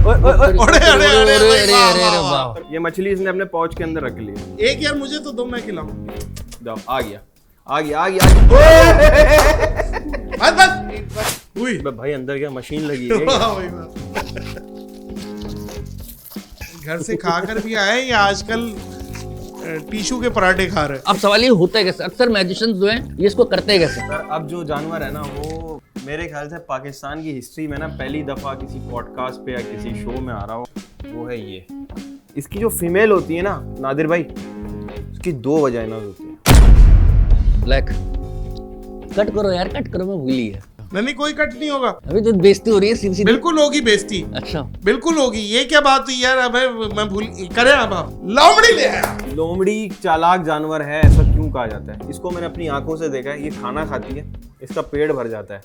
अरे ये मछली इसने अपने पाउच के अंदर रख ली। एक यार मुझे तो दो, मैं खिलाऊं। जाओ, आ गया। बस हुई। भाई अंदर क्या मशीन लगी है? वही बात। घर से खाकर भी आए या आजकल टिश्यू के पराठे खा रहे? अब सवाल ये होता है कैसे, अक्सर मैजिशियंस जो हैं ये इसको करते हैं कैसे? सर अब जो जानवर है ना वो मेरे ख्याल से पाकिस्तान की हिस्ट्री में ना पहली दफा किसी पॉडकास्ट पे या किसी शो में आ रहा हो, वो है ये। इसकी जो फीमेल होती है ना नादिर भाई, उसकी 2 वजाइना होती है। ब्लैक कट करो यार, कट करो, मैं भूली है। नहीं कोई कट नहीं होगा। अभी तो बेइज्जती हो रही है सीधी सीधी। बिल्कुल होगी बेइज्जती। अच्छा बिल्कुल होगी। ये क्या बात हुई यार? अब मैं भूल करे। अब आप लोमड़ी ले आया। लोमड़ी चालाक जानवर है, ऐसा क्यों कहा जाता है? इसको मैंने अपनी आंखों से देखा है। ये खाना खाती है, इसका पेट भर जाता है।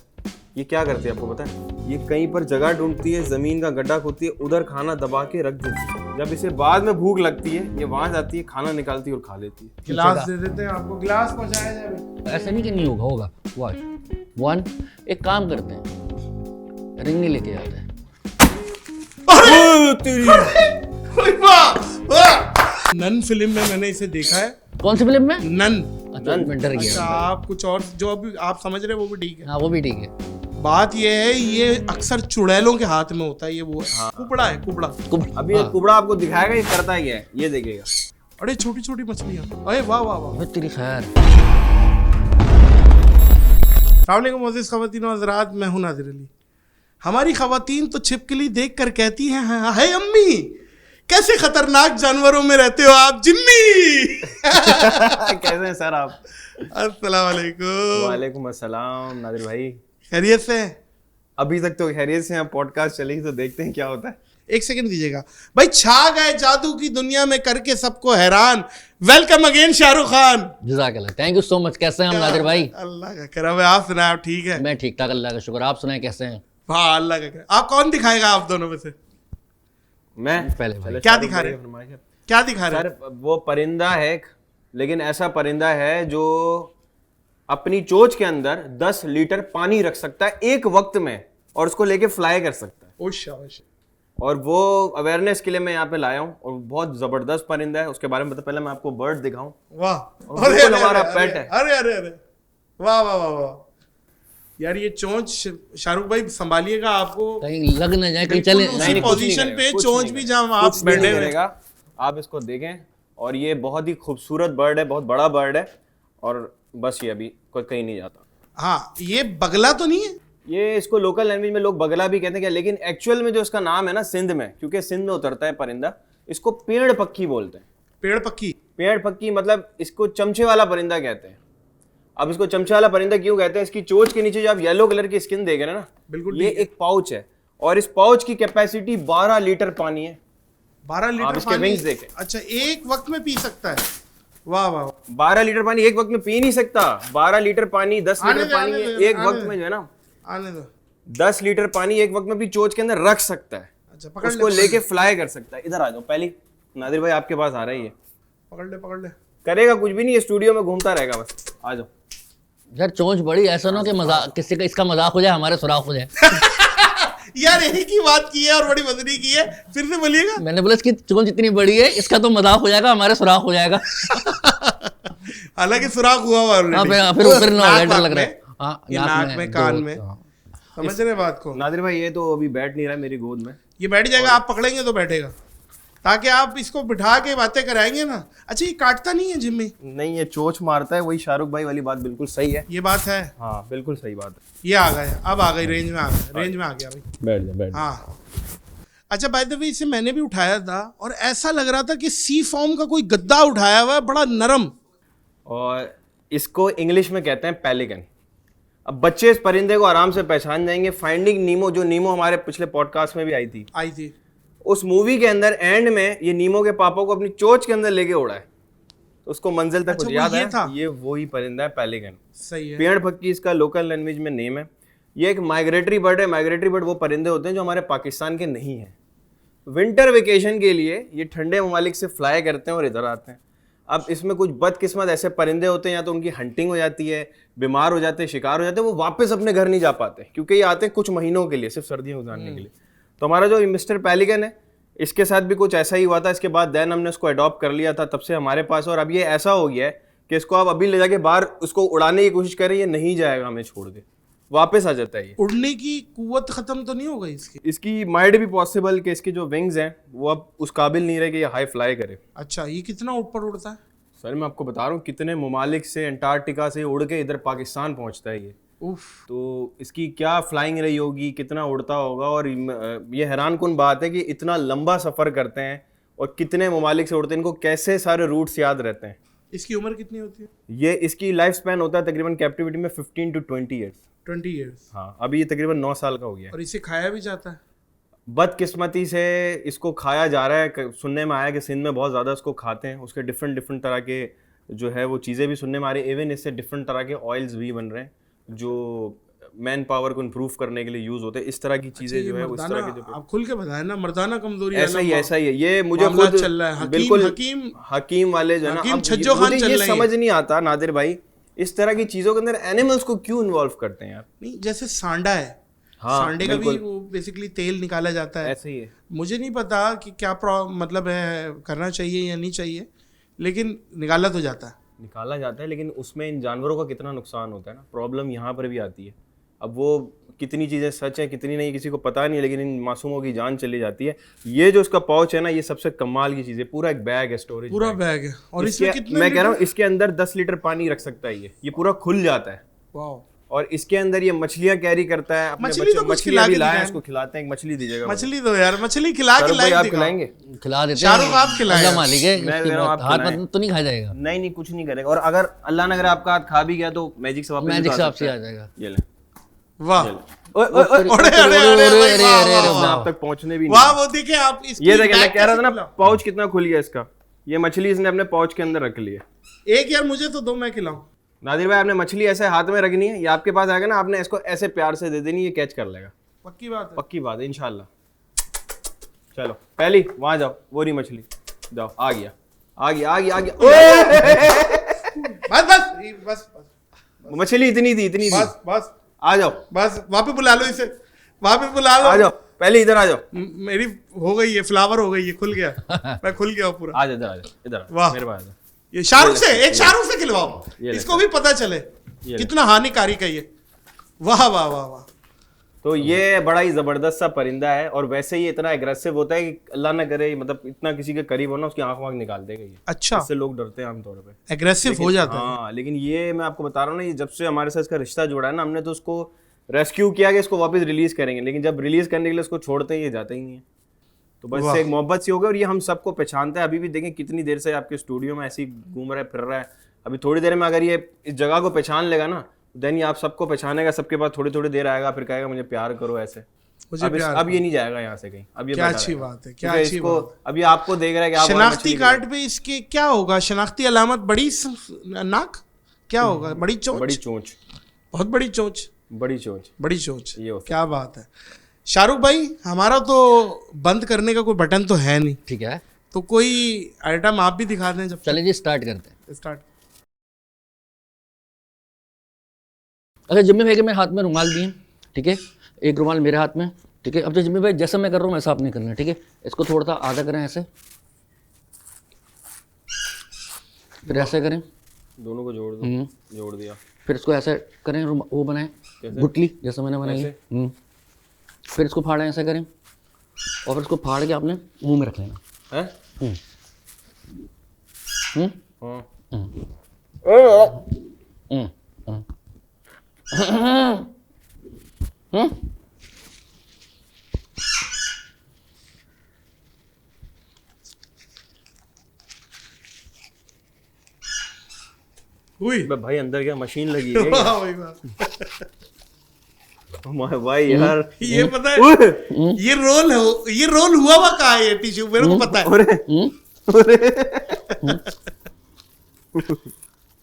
ये क्या करती है आपको पता है? ये कहीं पर जगह ढूंढती है, जमीन का गड्ढा खोदती है, उधर खाना दबा के रख देती है। जब इसे बाद में भूख लगती है, ये वहां जाती है, खाना निकालती है और खा लेती है। गिलास दे देते हैं आपको, गिलास पहुंचाया जाए। ऐसा नहीं कि नहीं होगा, होगा। वन एक काम करते हैं, रिंग नहीं लेके जाते हैं। नन फिल्म में मैंने इसे देखा है। कौन सी फिल्म में? नन। अच्छा मैं डर गया। अच्छा आप कुछ और जो अभी आप समझ रहे हैं वो भी ठीक है। हाँ वो भी ठीक है। बात ये है, ये अक्सर चुड़ैलों के हाथ में होता है। ये वो है कुबड़ा है, कुबड़ा। अभी ये कुबड़ा आपको दिखाएगा ये करता ही है, ये देखेगा। अरे छोटी छोटी मछलियां, अरे वाह वाह वाह। तेरी खैर। अस्सलामुअलैकुम मोअज़्ज़िज़ ख़वातीन व हज़रात, मैं हूं नादिर अली। हमारी ख़वातीन तो छिपकली देख कर कहती हैं, हाय अम्मी कैसे खतरनाक जानवरों में रहते हो आप जिम्मी। कैसे हैं सर आप? अस्सलाम वालेकुम। वालेकुम अस्सलाम नादिर भाई, खैरियत से? अभी तक तो खैरियत से हैं। पॉडकास्ट चलेगी तो देखते हैं क्या होता है। एक सेकंड दीजिएगा भाई। छा गए जादू की दुनिया में करके सबको हैरान। Welcome again Shahrukh Khan. जज़ाकल्लाह, थैंक यू सो मच। कैसे हैं हम नादिर भाई? अल्लाह का करम है। आप सुनाए, आप ठीक है? मैं ठीक ठाक, अल्लाह का शुक्र। आप सुनाए कैसे हैं? हाँ अल्लाह का करम। आप कौन दिखाएगा आप दोनों में से? मैं क्या पहले दिखा रहे? क्या दिखा रहे? सर वो परिंदा है, लेकिन ऐसा परिंदा है जो अपनी चोंच के अंदर 10 लीटर पानी रख सकता है एक वक्त में, और उसको लेके फ्लाई कर सकता है। ओ शाबाश। और वो अवेयरनेस के लिए मैं यहाँ पे लाया हूँ, और बहुत जबरदस्त परिंदा है। उसके बारे में पहले मैं आपको बर्ड दिखाऊं। वाह, बिल्कुल हमारा पेट है। अरे अरे अरे वाह वाह वाह वाह यार। ये चोंच शाहरुख भाई संभालिएगा, आपको कहीं लग न जाए, कहीं चले। नहीं, पोजीशन पे चोंच भी जहाँ आप बैठे हुए। आप इसको देखें, और ये बहुत ही खूबसूरत बर्ड है, बहुत बड़ा बर्ड है, और बस ये अभी कोई कहीं नहीं जाता। हाँ ये बगला तो नहीं है? ये इसको लोकल लैंग्वेज में लोग बगला भी कहते हैं क्या, लेकिन एक्चुअल में जो इसका नाम है ना सिंध में, क्योंकि सिंध में उतरता है परिंदा, इसको पेड़ पक्की बोलते हैं। पेड़ पक्की? पेड़ पक्की मतलब इसको चमचे वाला परिंदा कहते हैं। अब इसको चमचे वाला परिंदा क्यों कहते हैं? इसकी चोंच के नीचे जो आप येलो कलर की स्किन देख रहे हैं ना, बिल्कुल ये एक पाउच है, और इस पाउच की कैपेसिटी 12 लीटर पानी है। 12 लीटर इसके पानी? विंग्स देखें। अच्छा एक वक्त में पी सकता है? वाह वाह। 12 लीटर पानी एक वक्त में पी नहीं सकता। 12 लीटर पानी 10 लीटर पानी एक वक्त में जो है ना, आने दो। 10 लीटर पानी एक वक्त में भी चोंच के अंदर रख सकता है। अच्छा पकड़ उसको लेके फ्लाई कर सकता है। इधर आ जाओ, पहली नादिर भाई आपके पास आ रहा है ये। पकड़ ले। करेगा कुछ भी नहीं, ये स्टूडियो में घूमता रहेगा बस। आ जाओ यार चोंच बड़ी, ऐसा ना हो कि मजाक, किसी का इसका मजाक हो जाए, हमारे सुराख हो जाए। यार एक ही बात की है और बड़ी मजरी की है, फिर से बोलिएगा। मैंने बोला इसकी चोंच इतनी बड़ी है, इसका तो मजाक हो जाएगा, हमारे सुराख हो जाएगा। हालांकि सुराख हुआ हुआ फिर ऊपर लग रहा है। हाँ, नाक में, कान में। समझ रहे बात को? नादिर भाई ये तो अभी बैठ नहीं रहा है मेरी गोद में। ये बैठ जाएगा, आप पकड़ेंगे तो बैठेगा, ताकि आप इसको बिठा के बातें कराएंगे ना। अच्छा ये काटता नहीं है जिम्मी? नहीं, ये चोंच मारता है। वही शाहरुख भाई वाली बात बिल्कुल सही है। ये बात है? हाँ बिल्कुल सही बात है। ये आ गए, अब आ गई रेंज में, आ गया रेंज में, आ गया भाई। बैठ जा बैठ। हाँ अच्छा बाय द वे इसे मैंने भी उठाया था, और ऐसा लग रहा था कि सी फॉर्म का कोई गद्दा उठाया हुआ है, बड़ा नरम। और इसको इंग्लिश में कहते हैं पेलिकन। अब बच्चे इस परिंदे को आराम से पहचान जाएंगे। फाइंडिंग नीमो, जो नीमो हमारे पिछले पॉडकास्ट में भी आई थी, उस मूवी के अंदर एंड में ये नीमो के पापा को अपनी चोंच के अंदर लेके उड़ा है, तो उसको मंजिल तक अच्छा, याद ये है। था? ये वही परिंदा है पेलिकन। सही है। पेड़ पक्की इसका लोकल लैंग्वेज में नेम है। ये एक माइग्रेटरी बर्ड है। माइग्रेटरी बर्ड वो परिंदे होते हैं जो हमारे पाकिस्तान के नहीं हैं। विंटर वेकेशन के लिए ये ठंडे ममालिक से फ्लाई करते हैं और इधर आते हैं। अब इसमें कुछ बदकिस्मत ऐसे परिंदे होते हैं, या तो उनकी हंटिंग हो जाती है, बीमार हो जाते हैं, शिकार हो जाते हैं, वो वापस अपने घर नहीं जा पाते, क्योंकि ये आते हैं कुछ महीनों के लिए, सिर्फ सर्दियाँ गुजारने के लिए। तो हमारा जो मिस्टर पेलिकन है, इसके साथ भी कुछ ऐसा ही हुआ था। इसके बाद देन हमने उसको अडॉप्ट कर लिया था, तब से हमारे पास। और अब ये ऐसा हो गया है कि इसको आप अभी ले जाके बाहर उसको उड़ाने की कोशिश करें, ये नहीं जाएगा हमें छोड़ के, वापस आ जाता है ये। उड़ने की कुव्वत खत्म तो नहीं हो गई इसकी? इसकी माइट भी पॉसिबल कि इसकी जो विंग्स हैं वो अब उस काबिल नहीं रहे कि ये हाई फ्लाई करे। अच्छा, ये कितना ऊपर उड़ता है? सर मैं आपको बता रहा हूँ कितने ममालिक से, अंटार्कटिका से उड़ के इधर पाकिस्तान पहुँचता है ये। उफ। तो इसकी क्या फ्लाइंग रही होगी, कितना उड़ता होगा। और ये हैरान कुन बात है कि इतना लंबा सफ़र करते हैं और कितने ममालिक से उड़ते हैं, इनको कैसे सारे रूट्स याद रहते हैं। इसकी उम्र कितनी होती है? ये इसकी लाइफ स्पैन होता है तकरीबन कैप्टिविटी में 15 to 20 ईयर्स। 20 ईयर्स। हाँ, अभी ये तकरीबन 9 साल का हो गया है। और इसे खाया भी जाता है? बदकिस्मती से इसको खाया जा रहा है। सुनने में आया कि सिंध में बहुत ज़्यादा इसको खाते हैं। उसके डिफरेंट डिफरेंट तरह के जो है वो चीज़ें भी सुनने में आ रही है। इवन इससे डिफरेंट तरह के ऑयल्स भी बन रहे हैं जो मैन पावर को इम्प्रूव करने के लिए यूज होते हैं। इस तरह की चीज़ें जो है वो इस तरह की जो आप खुल के बताएं ना, मर्दाना कमजोरी ऐसा ही है। ये मुझे मामला खुद चल रहा है। बिल्कुल हकीम वाले जो है ना, हकीम अब छज्जो खान मुझे चल ये रहे हैं। समझ नहीं आता नादिर भाई, इस तरह की चीज़ों के अंदर एनिमल्स को क्यों इन्वॉल्व करते हैं यार। नहीं, जैसे सांडा है। हाँ, सांडे का भी वो बेसिकली तेल निकाला जाता है। ऐसे ही है। मुझे नहीं पता कि क्या मतलब है, करना चाहिए या नहीं चाहिए, लेकिन निकाला तो जाता है। निकाला जाता है, लेकिन उसमें इन जानवरों का कितना नुकसान होता है ना। प्रॉब्लम यहाँ पर भी आती है। अब वो कितनी चीज़ें सच है कितनी नहीं किसी को पता नहीं है, लेकिन इन मासूमों की जान चली जाती है। ये जो उसका पाउच है ना, ये सबसे कमाल की चीज़ है। पूरा एक बैग है, स्टोरेज पूरा बैग है। और इसमें कितने मैं कह रहा हूँ इसके अंदर 10 लीटर पानी रख सकता है ये पूरा खुल जाता है। वाह। और इसके अंदर ये मछलियां कैरी करता है। अपने मछली तो कुछ मछलियां भी खिला के लाए हैं, दिखाएं। उसको खिलाते हैं। एक मछली दीजिएगा। मछली दो यार, मछली खिला के शाहरुख भाई, आप लाइक खिलाएंगे? खिला देते शाहरुख आप खिलाएं। अल्लाह मालिक है, मैं उसकी कह रहा हूँ बात- आप हाथ खिलाएं। मत तो नहीं खा जाएगा। नहीं कुछ नहीं करेगा। और अगर अल्लाह ने अगर आपका हाथ खा भी गया तो मैजिक से वापस मैजिक निकाल से आपसे सकता आ है। जाएगा। ये ले। वाह। ओए, ओए, ओए, अरे अरे अरे अरे, वाह, अरे, वाह, अरे, वाह। मैं आप तक पहुंचने भी वाह, नहीं। वो देखिए आप इसकी ये देखें, मैं बैग कह रहा था ना, कैसे पाउच कितना खुल गया इसका। ये मछली इसने अपने पाउच के अंदर रख ली है। खिलाऊं? एक यार मुझे तो दो, मैं खिलाऊं। नादिर भाई, आपने मछली ऐसे हाथ में रखनी है, ये आपके पास आएगा ना, आपने इसको ऐसे प्यार से दे देनी, ये कैच कर लेगा। पक्की बात है। पक्की बात है, इंशाल्लाह। चलो पहली वहां जाओ, वो रही मछली, जाओ। आ गया आ गया आ गया आ गया। बस बस बस मछली इतनी थी बस बस आ जाओ बस। वहां पे बुला लो इसे, वहां पे बुला लो। आ जाओ, पहले इधर आ जाओ। मेरी हो गई है, फ्लावर हो गई है, खुल गया। मैं खुल गया पूरा। आ जा, इधर आ जा, इधर वाह। मेरे पास आ जा। ये शाहरुख से, एक शाहरुख से खिलवाओ, ये ले। इसको भी पता चले ये ले। कितना हानिकारक है ये। वाह वाह वाह वाह। तो ये बड़ा ही जबरदस्त सा परिंदा है। और वैसे ही इतना एग्रेसिव होता है कि अल्लाह ना करे, मतलब इतना किसी के करीब हो ना, उसकी आंख वाँख निकाल देगा ये। अच्छा, इससे लोग डरते हैं आमतौर पे। एग्रेसिव हो जाता है। हाँ, लेकिन ये मैं आपको बता रहा हूँ ना, ये जब से हमारे साथ इसका रिश्ता जुड़ा है ना, हमने तो उसको रेस्क्यू किया कि इसको वापस रिलीज करेंगे, लेकिन जब रिलीज करने के लिए उसको छोड़ते हैं, ये जाता ही नहीं है। तो बस एक मोहब्बत सी हो गई। और ये हम सबको पहचानता है। अभी भी देखें कितनी देर से आपके स्टूडियो में ऐसे ही घूम रहा है, फिर रहा है। अभी थोड़ी देर में अगर ये इस जगह को पहचान लेगा ना, देन ये आप सबको पहचानेगा। सबके पास थोड़ी थोड़ी देर आएगा, फिर कहेगा मुझे प्यार करो ऐसे। अब ये नहीं जाएगा यहाँ से कहीं। अब ये क्या अच्छी बात है, क्या अच्छी इसको बात। अभी आपको देख रहा है कि आप शनाख्ती कार्ड पे इसके क्या होगा? शनाख्ती अलामत बड़ी नाक, क्या होगा? बड़ी चोंच? बड़ी चोंच, बहुत बड़ी चोंच। बड़ी चोंच, बड़ी चोंच। ये होता क्या बात है। शाहरुख भाई, हमारा तो बंद करने का कोई बटन तो है नहीं, ठीक है, तो कोई आइटम आप भी दिखा दें जब चलिए जी स्टार्ट करते हैं। स्टार्ट। अच्छा जिम्मी भाई के मेरे हाथ में रुमाल दिए, ठीक है, एक रुमाल मेरे हाथ में, ठीक है। अब जो जिम्मी भाई जैसा मैं कर रहा हूँ वैसा आप नहीं करना, ठीक है। इसको थोड़ा सा आधा करें ऐसे, फिर ऐसे करें, दोनों को जोड़ दो। जोड़ दिया। फिर इसको ऐसे करें, वो बनाएं गुटली जैसे मैंने बनाई है। फिर इसको फाड़ें, ऐसे करें, और फिर इसको फाड़ के आपने मुंह में रख लेना है। हुई भाई अंदर क्या मशीन लगी है? वाह भाई वाह। भाई यार, ये पता है, ये रोल हुआ हुआ कहाँ है? ये टिश्यू मेरे को पता है।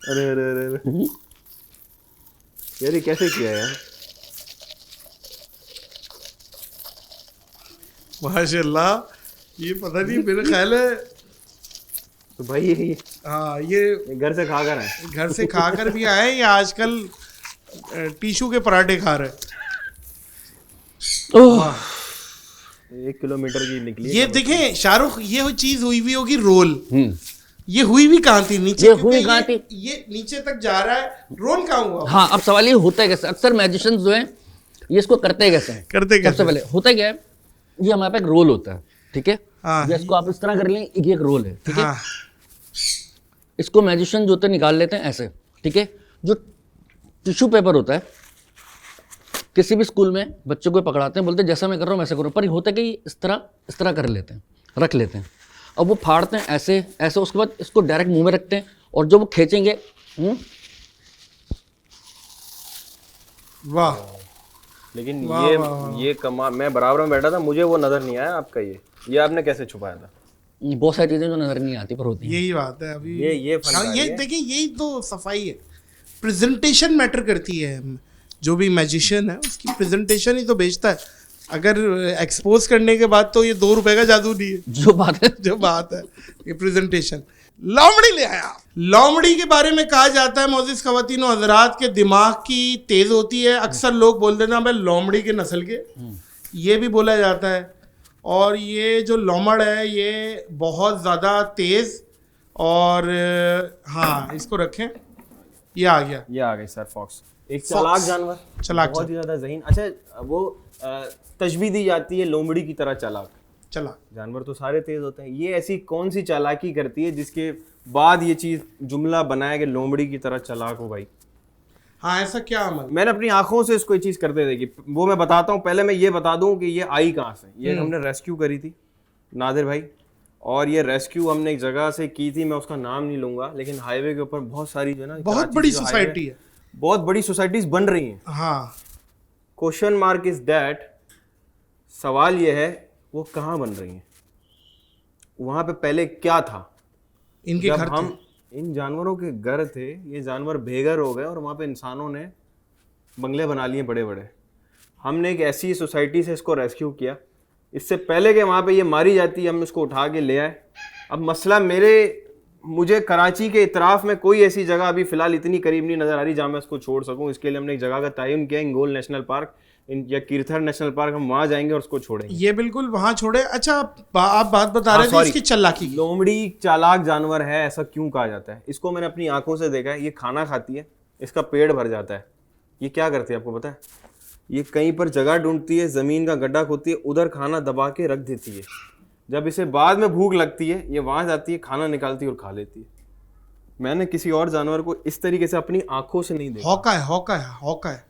अरे अरे अरे अरे यार, ये कैसे किया यार? माशाल्लाह, ये पता नहीं, मेरा ख्याल है। तो भाई ये हाँ, ये घर से खा कर है। घर से खाकर भी आए या आजकल टिश्यू के पराठे खा रहे? 1 किलोमीटर की निकली है। ये देखें शाहरुख, ये वो चीज हुई हुई होगी रोल, हम्म, ये हुई भी कहाँ थी नीचे, ये क्योंकि हुई कहाँ थी? ये नीचे तक जा रहा है, रोल कहाँ हुआ? हाँ, अब सवाल ये होता है कैसे, अक्सर मैजिशियंस जो है ये इसको करते कैसे हैं? करते सबसे कैसे? पहले होता क्या है, ये हमारे पास एक रोल होता है, ठीक है, हाँ। या इसको आप इस तरह कर लें, ये एक रोल है, ठीक है, हाँ इसको मैजिशियन जो होते हैं निकाल लेते हैं ऐसे, ठीक है। जो टिश्यू पेपर होता है, किसी भी स्कूल में बच्चों को पकड़ाते हैं, बोलते हैं जैसा मैं कर रहा हूँ वैसे करो, पर ये होता है कि इस तरह कर लेते हैं, रख लेते हैं, अब वो फाड़ते हैं ऐसे ऐसे, उसके बाद इसको डायरेक्ट मुंह में रखते हैं, और जो वो खींचेंगे, वाह, लेकिन वाह, ये वाह, वाह। ये कमाल, मैं बराबर में बैठा था, मुझे वो नजर नहीं आया आपका। ये आपने कैसे छुपाया था? बहुत सारी चीज़ें जो नज़र नहीं आती पर होती हैं। यही बात है अभी। ये हाँ, फनकारी ये है। देखिए, यही तो सफाई है, प्रेजेंटेशन मैटर करती है। जो भी मैजिशियन है उसकी प्रेजेंटेशन ही तो बेचता है। अगर एक्सपोज करने के बाद तो ये 2 रुपए का जादू नहीं है। जो बात है, जो बात है, ये प्रेजेंटेशन। लोमड़ी ले आया। लोमड़ी के बारे में कहा जाता है मोअज़्ज़िज़ ख़वातीनो हज़रात के दिमाग की तेज होती है। अक्सर लोग बोल देते हैं भाई लोमड़ी के नस्ल के, ये भी बोला जाता है। और ये जो लोमड़ है ये बहुत ज़्यादा तेज़, और हाँ इसको रखें, ये आ गया। ये आ गई सर फॉक्स, एक चालाक जानवर, चालाक बहुत ही ज्यादा ज़हीन। अच्छा, वो तशबीह दी जाती है लोमड़ी की तरह चालाक। चला, जानवर तो सारे तेज होते हैं, ये ऐसी कौन सी चालाकी करती है जिसके बाद ये चीज जुमला बनाया कि लोमड़ी की तरह चालाक हो भाई? हाँ ऐसा क्या अमल? मैंने अपनी आंखों से इसको ये चीज करते देखी, वो मैं बताता हूँ। पहले मैं ये बता दूं कि ये आई कहाँ से। ये हमने रेस्क्यू करी थी नादिर भाई, और ये रेस्क्यू हमने एक जगह से की थी, मैं उसका नाम नहीं लूंगा, लेकिन हाईवे के ऊपर बहुत सारी जो है ना, बहुत कराची बड़ी जो सोसाइटी highway- है। बहुत बड़ी सोसाइटीज बन रही हैं। हाँ, क्वेश्चन मार्क इज दैट, सवाल ये है वो कहाँ बन रही हैं, वहां पे पहले क्या था? इनके जब घर थे। हम इन जानवरों के घर थे, ये जानवर बेघर हो गए और वहाँ पे इंसानों ने बंगले बना लिए बड़े बड़े। हमने एक ऐसी सोसाइटी से इसको रेस्क्यू किया, इससे पहले कि वहाँ पे ये मारी जाती, हम इसको उठा के ले आए। अब मसला मुझे कराची के इतराफ में कोई ऐसी जगह अभी फ़िलहाल इतनी करीब नहीं नज़र आ रही जहाँ मैं इसको छोड़ सकूँ। इसके लिए हमने एक जगह का तयन किया, इंगोल नेशनल पार्क या कीर्थर नेशनल पार्क, हम वहाँ जाएंगे और उसको छोड़ेंगे। ये बिल्कुल वहां छोड़े। अच्छा, आप बात बता रहे थे sorry, इसकी चालाकी की। लोमड़ी चालाक जानवर है, ऐसा क्यों कहा जाता है? इसको मैंने अपनी आंखों से देखा है। ये खाना खाती है, इसका पेट भर जाता है। ये क्या करती है आपको पता है? ये कहीं पर जगह ढूंढती है, ज़मीन का गड्ढा खोदती है, उधर खाना दबा के रख देती है। जब इसे बाद में भूख लगती है, ये वहाँ जाती है, खाना निकालती है और खा लेती है। मैंने किसी और जानवर को इस तरीके से अपनी आंखों से नहीं देखा। हौका है, हौका है, हौका है,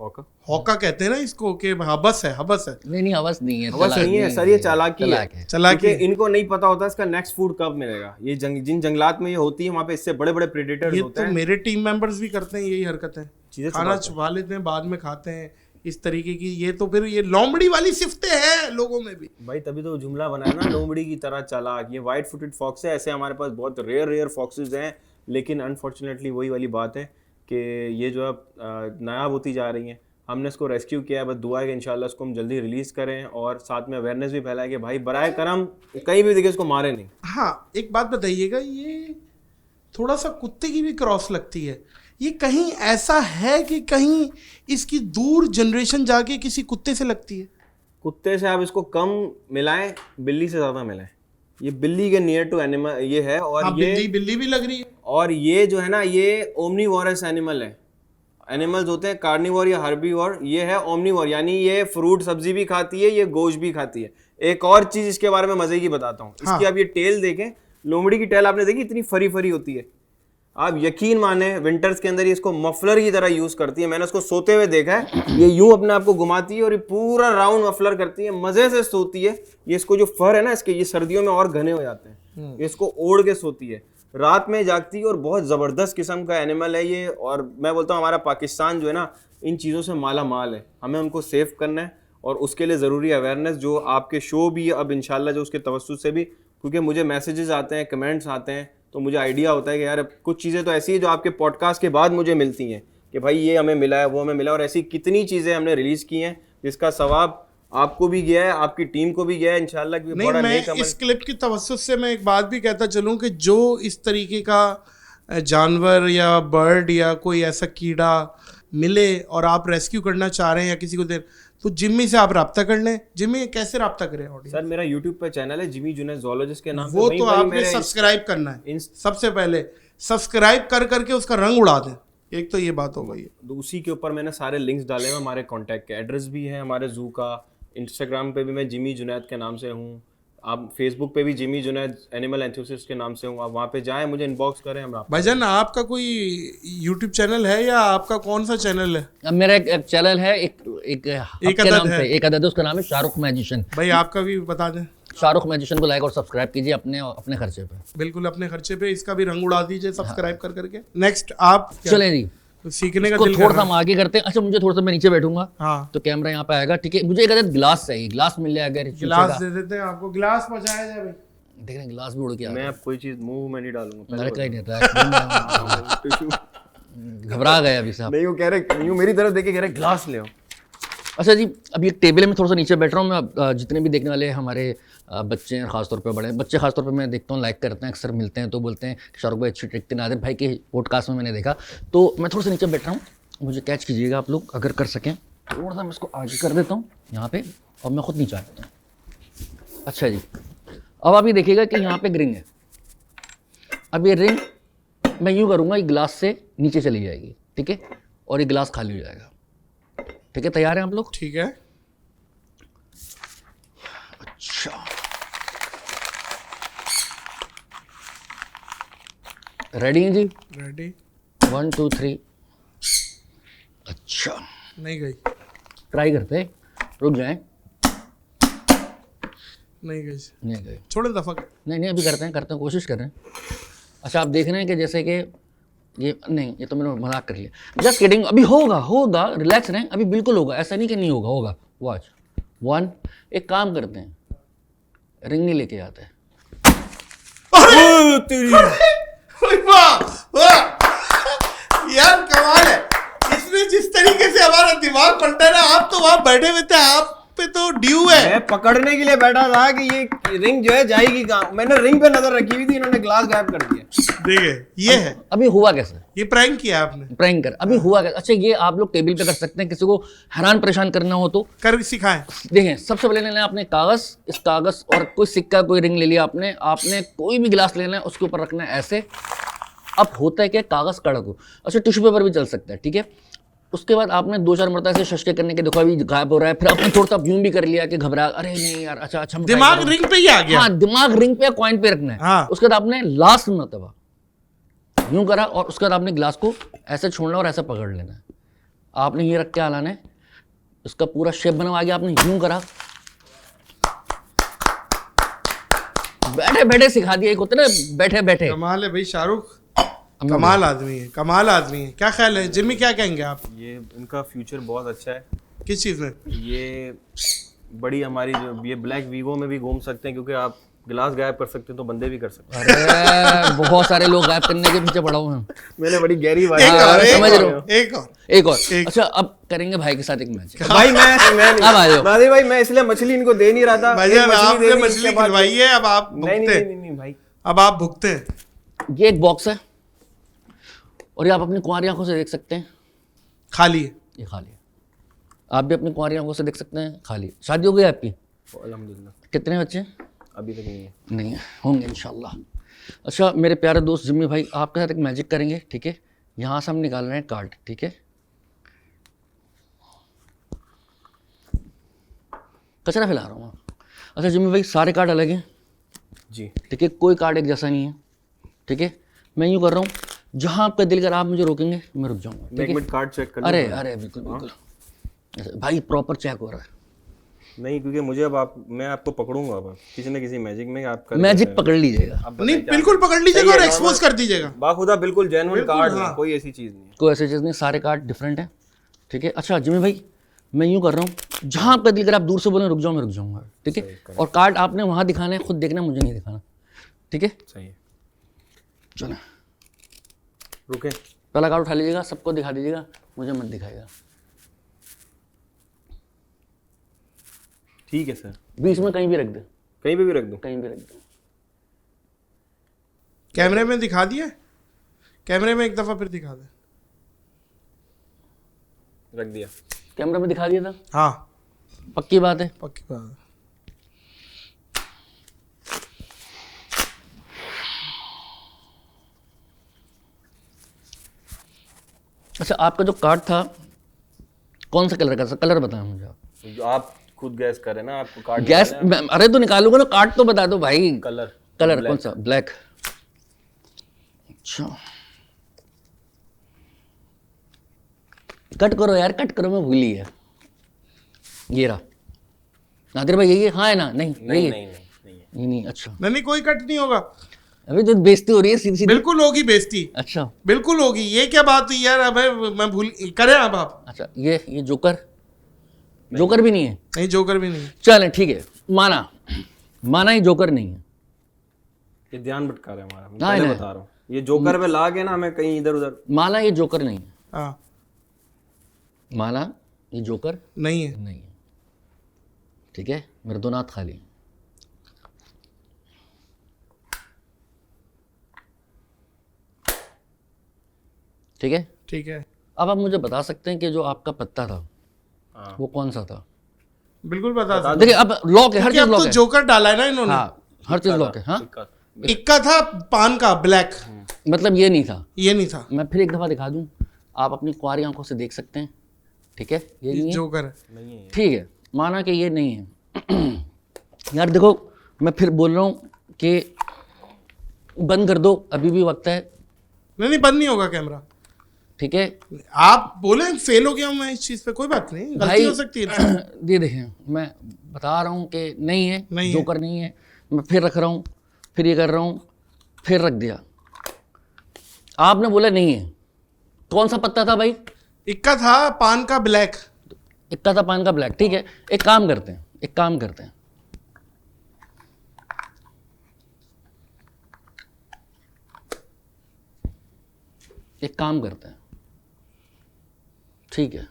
हौका? हौका कहते हैं ना इसको, कि हबस है, हबस है। नहीं हवस नहीं है, हवस नहीं है सर, ये चालाकी है। चालाकी क्योंकि इनको नहीं पता होता इसका नेक्स्ट फूड कब मिलेगा। ये जिन जंगलात में ये होती है, वहाँ पे इससे बड़े बड़े प्रेडेटर्स ये होते तो हैं। मेरे टीम मेंबर्स भी करते हैं यही हरकतें, चीजें खाना छुपा लेते हैं, बाद में खाते हैं, इस तरीके की। ये तो फिर ये लोमड़ी वाली सिफ्तें हैं लोगों में भी। भाई तभी तो जुमला बनाया ना, लोमड़ी की तरह चालाक। ये वाइट फुटेड फॉक्स है। ऐसे हमारे पास बहुत रेयर फॉक्सेस हैं, लेकिन अनफॉर्चुनेटली वही वाली बात है कि ये जो अब नायाब होती जा रही हैं। हमने इसको रेस्क्यू किया है, बस दुआ है कि इंशाल्लाह इसको हम जल्दी रिलीज़ करें, और साथ में अवेयरनेस भी फैलाए कि भाई बराए करम कहीं भी देखे इसको मारे नहीं। हाँ, एक बात बताइएगा, ये थोड़ा सा कुत्ते की भी क्रॉस लगती है। ये कहीं ऐसा है कि कहीं इसकी दूर जनरेशन जाके किसी कुत्ते से लगती है? कुत्ते से आप इसको कम मिलाएं, बिल्ली से ज़्यादा मिलाएं। ये बिल्ली के नियर टू एनिमल ये है। और हाँ, ये बिल्ली भी लग रही है। और ये जो है ना, ये ओमनीवोरस एनिमल है। एनिमल्स होते हैं कार्निवोर या हर्बीवोर, ये है ओमनीवोर, यानी ये फ्रूट सब्जी भी खाती है, ये गोश्त भी खाती है। एक और चीज इसके बारे में मजे की बताता हूँ। इसकी आप ये टेल देखें, लोमड़ी की टेल आपने देखी, इतनी फरी फरी होती है। आप यकीन माने विंटर्स के अंदर ये इसको मफलर की तरह यूज करती है। मैंने उसको सोते हुए देखा है, ये यूं अपने आप को घुमाती है और ये पूरा राउंड मफलर करती है, मजे से सोती है। ये इसको जो फर है ना इसके, ये सर्दियों में और घने हो जाते हैं, ये इसको ओढ़ के सोती है, रात में जागती है, और बहुत ज़बरदस्त किस्म का एनिमल है ये। और मैं बोलता हूँ हमारा पाकिस्तान जो है ना, इन चीज़ों से माला माल है। हमें उनको सेव करना है, और उसके लिए ज़रूरी अवेयरनेस, जो आपके शो भी अब इंशाल्लाह जो उसके तवस्सुस से भी, क्योंकि मुझे मैसेजेस आते हैं, कमेंट्स आते हैं, तो मुझे आइडिया होता है कि यार कुछ चीज़ें तो ऐसी है जो आपके पॉडकास्ट के बाद मुझे मिलती हैं कि भाई ये हमें मिला है, वो हमें मिला, और ऐसी कितनी चीज़ें हमने रिलीज़ की हैं जिसका सवाब आपको भी गया है, आपकी टीम को भी गया है इंशाल्लाह। कि नहीं, बड़ा मैं नेक अमल। इस क्लिप की तवज्जुह से मैं एक बात भी कहता चलूं कि जो इस तरीके का जानवर या बर्ड या कोई ऐसा कीड़ा मिले और आप रेस्क्यू करना चाह रहे हैं या किसी को दे, तो जिम्मी से आप रब्ता कर लें। जिम्मी कैसे रब्ता करें ऑडियंस? सर मेरा यूट्यूब पे चैनल है जिमी जुनैद जोलॉजिस्ट के नाम से, वो वहीं तो पर ही आपने मेरे सब्सक्राइब करना है। इंस- सबसे पहले सब्सक्राइब कर करके उसका रंग उड़ा दें। एक तो ये बात हो गई है। तो उसी के ऊपर मैंने सारे लिंक्स डाले हुए, हमारे कांटेक्ट के एड्रेस भी है हमारे जू का। इंस्टाग्राम पे भी मैं जिमी जुनैद के नाम से हूँ। आप फेसबुक पे भी जिमी जुनैद एनिमल एंथुसिस्ट के नाम से हूँ। आप वहाँ पे जाएं, मुझे इनबॉक्स करें, हम आप भाईजान आपका कोई यूट्यूब चैनल है या आपका कौन सा चैनल है? अब मेरा एक चैनल है, एक हब के अदद नाम है। से, एक अदद है, उसका नाम है शाहरुख मैजिशियन। भाई आपका भी बता दें। शाहरुख मैजिशियन को लाइक और सब्सक्राइब कीजिए अपने खर्चे पे। बिल्कुल अपने खर्चे पे इसका भी रंग उड़ा दीजिए सब्सक्राइब कर करके। नेक्स्ट आप क्या? चलें जी, तो सीखने का को दिल थोड़ा कर सा रहा हम आगे करते हैं। अच्छा, मुझे थोड़ा सा, मैं नीचे बैठूंगा हाँ। तो कैमरा यहाँ पे आएगा, ठीक है। मुझे एक अदद गिलास चाहिए, गिलास मिल जाएगा अगर शीशे गिलास का। दे देते हैं आपको, गिलास पहुंचाया जाए भाई। देख रहे हैं गिलास भी उड़ के आ मैं रहा अब कोई चीज़ मुंह में नहीं डालूंगा। है। कहीं नहीं था, टिश्यू घबरा गए अभी साहब। नहीं, वो कह रहे, यूं मेरी तरफ देख के कह रहे गिलास ले आओ। अच्छा जी, अभी एक टेबल में थोड़ा सा नीचे बैठ रहा हूँ मैं। जितने भी देखने वाले हमारे बच्चे हैं, खासतौर पे बड़े बच्चे, खासतौर पे मैं देखता हूँ, लाइक करते हैं, अक्सर मिलते हैं तो बोलते हैं कि शाहरुख भाई अच्छी ट्रिक थी। नादिर भाई के पॉडकास्ट में मैंने देखा, तो मैं थोड़ा सा नीचे बैठ रहा हूँ, मुझे कैच कीजिएगा आप लोग अगर कर सकें। थोड़ा सा मैं इसको आगे कर देता हूँ यहाँ पे, और मैं खुद नीचे आ जाता हूँ। अच्छा जी, अब आप ये देखिएगा कि यहाँ पे एक रिंग है। अब ये रिंग मैं यूँ करूँगा, ये गिलास से नीचे चली जाएगी, ठीक है, और ये गिलास खाली हो जाएगा, ठीक है। तैयार हैं आप लोग? ठीक है। अच्छा, रेडी हैं जी? रेडी। 1 2 3। अच्छा, नहीं गई, ट्राई करते हैं, रुक जाएं। नहीं गई, नहीं गए, छोड़े दफा। नहीं अभी करते हैं, कोशिश कर रहे हैं। अच्छा, आप देख रहे हैं कि जैसे कि ये नहीं, ये तो मैंने मजाक कर लिया, जस्ट किडिंग। अभी होगा, रिलैक्स रहें, अभी बिल्कुल होगा, ऐसा नहीं कि नहीं होगा। वॉच 1। एक काम करते हैं, रिंग नहीं लेके आते हैं। वाह वाह, यार कमाल है। इसने जिस तरीके से हमारा दिमाग पलटा ना, आप तो वहां बैठे हुए थे, आप पे तो ड्यू है। मैं पकड़ने के लिए बैठा था कि ये रिंग जो है जाएगी कहाँ। मैंने रिंग पे नजर रखी हुई थी, इन्होंने ग्लास गायब कर दिया। देखिए ये है, अभी हुआ कैसे? ये प्रैंक किया आपने। प्रैंक कर, अभी हुआ कैसे? अच्छा, ये आप लोग टेबल पे कर सकते हैं, किसी को हैरान परेशान करना हो तो। कर सिखाएं। देखें, सबसे पहले लेना है आपने कागज, इस कागज और कोई सिक्का, कोई रिंग ले लिया आपने कोई भी गिलास लेना है, उसके ऊपर रखना है ऐसे। अब होता है कि कागज कड़क हो, अच्छा टिश्यू पेपर भी चल सकता है, ठीक है। उसके बाद आपने 2-4 मरतबा ऐसे शशके करने के, देखो अभी गायब हो रहा है, फिर आपने थोड़ा सा यूं भी कर लिया कि घबरा, अरे नहीं यार, अच्छा मैं दिमाग try करूं। रिंग पे ही आ गया। हाँ, दिमाग रिंग पे, कॉइन पे रखना है। हाँ। उसके बाद आपने लास्ट मरतबा यूं करा, और उसके बाद आपने गिलास को ऐसे छोड़ना और ऐसे पकड़ लेना है। आपने ये रख के आलाना है, उसका पूरा शेप बनवा गया, आपने यूं करा, बैठे बैठे सिखा दिया। एक होता है ना बैठे बैठे। कमाल है भाई शाहरुख, कमाल आदमी है, कमाल आदमी है। क्या ख्याल है जिम्मी, क्या कहेंगे आप? ये इनका फ्यूचर बहुत अच्छा है। किस चीज में? ये बड़ी हमारी जो ये ब्लैक वीगो में भी घूम सकते हैं, क्योंकि आप गिलास गायब कर सकते हैं तो बंदे भी कर सकते हैं। अरे बहुत सारे लोग गायब करने के पीछे पड़ा हूँ मैं। मैंने बड़ी गहरी बात एक और, समझ एक रहे और, हो। एक और। एक और एक। अच्छा, अब करेंगे भाई के साथ एक मैच। भाई मैं अब आ जाओ। नादिर भाई, मैं इसलिए मछली इनको दे नहीं रहा था। भाई एक मछली आपने दे दी, मछली इसके बाद- खिलवाई है, अब आप नहीं भुगते। नहीं भाई, अब आप भुगते हैं। ये एक बॉक्स है, और ये आप अपनी कुंवारी आंखों से देख सकते हैं, खाली है। ये खाली है। आप भी अपनी कुंवारी आंखों से देख सकते हैं, खाली। शादी हो गई आपकी? अल्हम्दुलिल्लाह कितने बच्चे? अभी तक नहीं है। नहीं है, होंगे इंशाल्लाह। अच्छा मेरे प्यारे दोस्त जिम्मी भाई, आपके साथ एक मैजिक करेंगे, ठीक है। यहाँ से हम निकाल रहे हैं कार्ड, ठीक है। कचरा फैला रहा हूँ। अच्छा जिम्मी भाई, सारे कार्ड अलग हैं, जी ठीक है, कोई कार्ड एक जैसा नहीं है, ठीक है। मैं यूँ कर रहा हूँ, जहाँ आपका दिल कर आप मुझे रोकेंगे मैं रुक जाऊँगा, मैं ठीक एक है। मिनट कार्ड चेक कर अरे लूँ। अरे बिल्कुल बिल्कुल ऐसे, भाई प्रॉपर चेक हो रहा है। नहीं, क्योंकि मुझे अब मैं आपको पकड़ूंगा अब किसी न किसी मैजिक में आप कर मैजिक पकड़ लीजिएगा, नहीं बिल्कुल पकड़ लीजिएगा और एक्सपोज कर दीजिएगा। बाखुदा बिल्कुल जेन्युइन कार्ड है, हाँ। कोई ऐसी चीज नहीं है। कोई ऐसी चीज़ नहीं, सारे कार्ड डिफरेंट है, ठीक है। अच्छा जिम्मी भाई, मैं यूँ कर रहा हूँ, जहाँ आपका दिल कर आप दूर से बोलें रुक जाओ, मैं रुक जाऊँगा, ठीक है। और कार्ड आपने वहाँ दिखाना है, खुद देखना, मुझे नहीं दिखाना, ठीक है। सही है, चलो रुके। पहला कार्ड उठा लीजिएगा, सबको दिखा दीजिएगा, मुझे मत दिखाइएगा। ठीक है सर, बीच में कहीं भी रख दे, कहीं पे भी रख दूं? कहीं भी रख दे। कैमरे में दिखा दिया, कैमरे में एक दफा फिर दिखा दे। रख दिया। कैमरा में दिखा दिया था। हाँ पक्की बात है। पक्की बात है। अच्छा, आपका जो कार्ड था कौन सा कलर का था? कलर बताएं मुझे आप। आप खुद गैस करें ना, आपको कार्ड गैस अरे तो निकालूंगा ना, कार्ड तो बता दो भाई। कलर कलर कौन सा? ब्लैक। अच्छा, कट करो यार, कट करो, मैं भूली है। ये रहा। नादिर भाई यही है? हाँ है ना? नहीं नहीं यही नहीं है? नहीं नहीं नहीं नहीं, अच्छा। नहीं कोई कट नहीं होगा। अभी तो बेइज्जती हो रही है सीधी सीधी। बिल्कुल होगी बेइज्जती, अच्छा बिल्कुल होगी। ये क्या बात हुई यार? अब मैं भूल करें अब आप। अच्छा, ये जोकर, जोकर भी नहीं है? नहीं जोकर भी नहीं। चलें ठीक है, माना ये जोकर नहीं है। ये ध्यान भटका रहा है हमारा, मैं हाँ, पहले नहीं। बता रहा हूँ। ये जोकर पे ला के ना हमें कहीं इधर उधर। माना ये जोकर नहीं है, हाँ माना ये जोकर नहीं है। नहीं है, ठीक है, मेरे दो हाथ खाली हैं। ठीक है, ठीक है, अब आप मुझे बता सकते हैं कि जो आपका पत्ता था हाँ। वो कौन सा था? बिल्कुल बता सकते। देखिए अब लॉक है, हर क्योंकि चीज अब लॉक तो है। जोकर डाला है ना इन्होंने। हाँ, हर चीज लॉक है। हाँ, इक्का था पान का ब्लैक, मतलब ये नहीं था। ये नहीं था। मैं फिर एक दफा दिखा दूं, आप अपनी कुंवारी आंखों से देख सकते हैं। ठीक है, ये नहीं है, जोकर है। नहीं है। ठीक है, माना कि ये नहीं है। यार देखो, मैं फिर बोल रहा हूँ कि बंद कर दो, अभी भी वक्त है। नहीं नहीं बंद नहीं होगा कैमरा। ठीक है आप बोले फेल हो गया हूं मैं इस चीज पे, कोई बात नहीं, गलती भाई, हो सकती है। ये देखें, मैं बता रहा हूँ कि नहीं है, नहीं है। जोकर नहीं है। मैं फिर रख रहा हूँ, फिर ये कर रहा हूँ, फिर रख दिया। आपने बोला नहीं है। कौन सा पत्ता था भाई? इक्का था पान का ब्लैक। इक्का था पान का ब्लैक। ठीक है, एक काम करते हैं, एक काम करते हैं, एक काम करते हैं। ठीक है,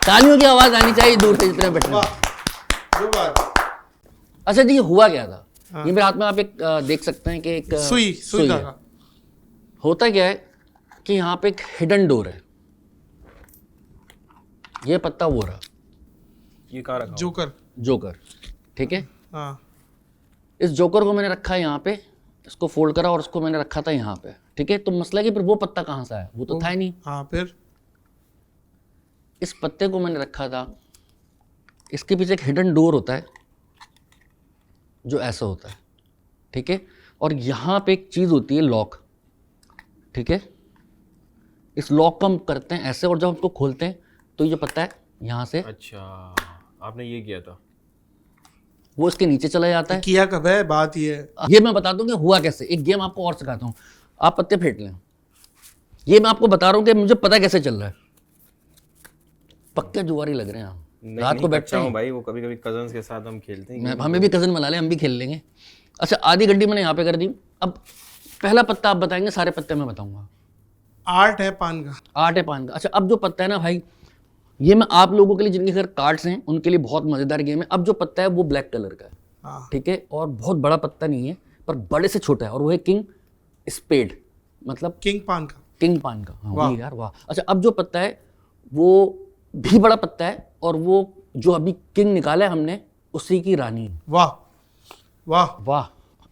तालियों की आवाज आनी चाहिए दूर से जितने बैठे हैं। जो बात। अच्छा जी, ये हुआ क्या था? ये मेरे हाथ में आप एक देख सकते हैं कि एक सुई है। धागा। होता क्या है कि यहाँ पे एक हिडन डोर है। ये पत्ता वो रहा, ये कहाँ रखा? जोकर। जोकर। ठीक है, हाँ इस जोकर को मैंने रखा है यहाँ पे, इसको फोल्ड करा और इसको मैंने रखा था यहाँ पे। ठीक है, तो मसला है कि फिर वो पत्ता कहाँ से आया? वो तो था ही नहीं। हाँ फिर इस पत्ते को मैंने रखा था, इसके पीछे एक हिडन डोर होता है जो ऐसा होता है। ठीक है, और यहाँ पे एक चीज़ होती है लॉक। ठीक है, इस लॉक को हम करते हैं ऐसे, और जब हम उसको खोलते हैं तो ये जो पत्ता है यहाँ से अच्छा, आपने ये किया था। वो इसके नीचे चला जाता है। किया कब है? बात ये है। ये मैं बता दूं कि हुआ कैसे। एक गेम आपको और सिखाता हूँ, आप पत्ते फेंट लें। ये मैं आपको बता रहा हूँ कि मुझे पता कैसे चल रहा है। पक्के जुआरी लग रहे हैं हम, रात को बैठते हैं। भाई वो कभी कभी कजन्स के साथ हम खेलते हैं। हमें भी कजन बना ले, हम भी खेल लेंगे। अच्छा, आधी गड्डी मैंने यहाँ पे कर दी। अब पहला पत्ता आप बताएंगे, सारे पत्ते मैं बताऊंगा। आर्ट है पान का। आठ है पान का। अच्छा, अब जो पत्ता है ना भाई, ये मैं आप लोगों के लिए जिनके घर कार्ड्स हैं उनके लिए बहुत मजेदार गेम है। अब जो पत्ता है वो ब्लैक कलर का है। हाँ ठीक है, और बहुत बड़ा पत्ता नहीं है, पर बड़े से छोटा है, और वो है किंग स्पेड, मतलब किंग पान का। किंग पान का। हाँ वाह। वही यार, वाह। अच्छा, अब जो पत्ता है वो भी बड़ा पत्ता है, और वो जो अभी किंग निकाला है हमने उसी की रानी है। वाह वाह। वाह।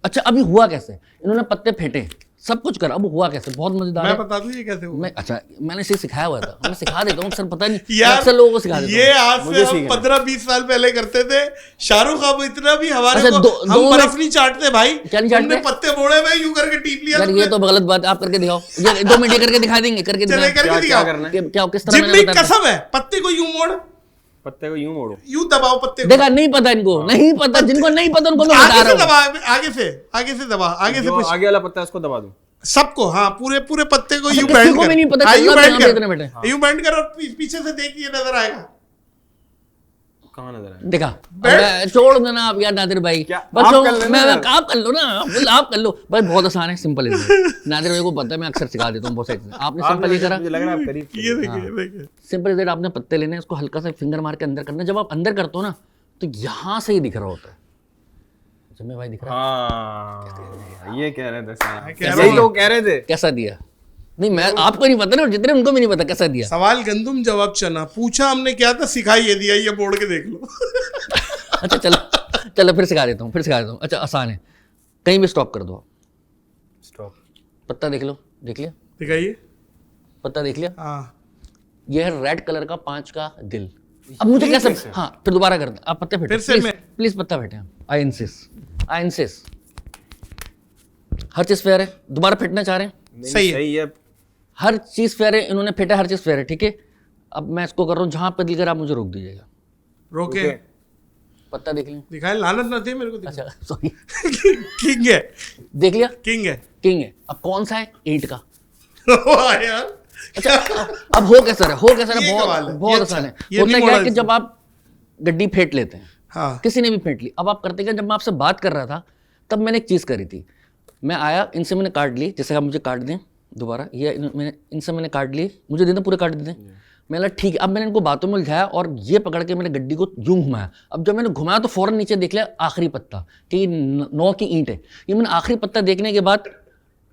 अच्छा, अभी हुआ कैसे? इन्होंने पत्ते फेंटे, सब कुछ करा, अब हुआ कैसे? बहुत मजेदार मैं है। बता दूं ये कैसे हुआ? मैं अच्छा, मैंने इसे सिखाया हुआ था, मैं सिखा देता हूँ, सर पता नहीं, मैं यार अक्सर लोगों को सिखा देता ये हूँ। आज से हम 15-20 साल पहले करते थे। शाहरुख अब इतना भी हमारे अच्छा, को दो हम मिनट- बर्फ नहीं चाटते भाई। क्या नहीं हमने चाटते? पत्ते बोड़े में यूं करके टीप लिया। यार ये तो गलत बात है, आप करके दिखाओ। ये 2 मिनट ये करके दिखा देंगे, करके चले दिखाएं। करके क्या दिखाओ। करना है? क्या किस तरह मैंने जिम्मी बताया? कसम है, पत्ते को यूं मोड़, पत्ते को यूं मोड़ो। यूं दबाओ पत्ते को। देखा, नहीं पता इनको, नहीं पता। जिनको नहीं पता उनको मैं बता आगे से रहा हूँ। दबा, आगे से दबा, आगे से जो पुश। आगे वाला पत्ता है उसको दबा दूं। सबको, हाँ पूरे पूरे पत्ते को यूं किसी बैंड को कर। भी नहीं पता हाँ, चल यूं रहा था बैंड यहाँ पे इतने बैठे। कर, यूं बैंड कर, और पीछे से देखिए नजर आएगा। कहाँ नजर आया? देखा? अबे, छोड़ देना आप यार नादिर भाई, क्या? बस आप वो- कर लेना मैं यार। आप कर लो ना, आप कर लो भाई, बहुत आसान है, सिंपल है। नादिर भाई को पता है, मैं अक्सर सिखा देता हूँ बहुत सारी चीजें। आपने सिंपल ये करा, मुझे लग रहा है आप करीब थे। ये देखिए देखिए। सिंपल इज दैट, आपने पत्ते लेने हैं, उसको हल्का सा फिंगर मार के अंदर करना है। जब आप अंदर करते हो ना तो यहाँ से ही दिख रहा होता है। जिम्मे भाई दिख रहा है? हाँ, ये कह रहे थे साहब। कह रहा यही तो कह रहे थे। कैसा दिया? नहीं मैं आपको नहीं पता ना, और जितने उनको भी नहीं पता कैसा दिया। सवाल गंदुम जवाब चना, पूछा हमने क्या था, सिखाई ये दिया, ये बोर्ड के देख लो। अच्छा चलो फिर सिखा देता हूँ। अच्छा आसान है, कहीं भी स्टॉप कर दो। स्टॉप। पत्ता देख लो, देख लिया? दिखाइए। पत्ता देख लिया? हाँ, ये है रेड कलर का 5 का दिल। अब मुझे कैसे, हाँ फिर दोबारा कर दो, आप पत्ते फेंटे फिर से मैं प्लीज पत्ता फेंटे। आई इंसिस्ट हर चीज फेयर है। दोबारा फेंटना चाह रहे हैं? सही है। सही है। हर चीज फेयर है, इन्होंने फेंटा, हर चीज फेयर है, ठीक है। अब मैं इसको कर रहा हूँ, जहां पे दिल कर आप मुझे रोक दीजिएगा। रोके। पत्ता देख लिया? दिखाए, लानत ना दे मेरे को। अच्छा सॉरी। किंग है, देख लिया? किंग है। किंग है। अब कौन सा है? ईंट का। वाह यार। अच्छा अब हो कैसा है? ये कमाल है, बहुत ये आसान है। अच्छा, ये होता नहीं क्या है मोड़ा कि जब आप गड्डी फेंट लेते हैं, हाँ, किसी ने भी फेंट ली, अब आप करते क्या, जब मैं आपसे बात कर रहा था तब मैंने एक चीज़ करी थी। मैं आया, इनसे मैंने काट ली, जैसे आप मुझे काट दें दोबारा, ये इनसे मैंने काट ली, मुझे दे दें, पूरे काट दे दें। मैंने कहा ठीक है। अब मैंने इनको बातों में उलझाया और ये पकड़ के मैंने गड्डी को यूं घुमाया। अब जब मैंने घुमाया तो फौरन नीचे देख लिया आखिरी पत्ता कि ये 9 की ईंट है। ये मैंने आखिरी पत्ता देखने के बाद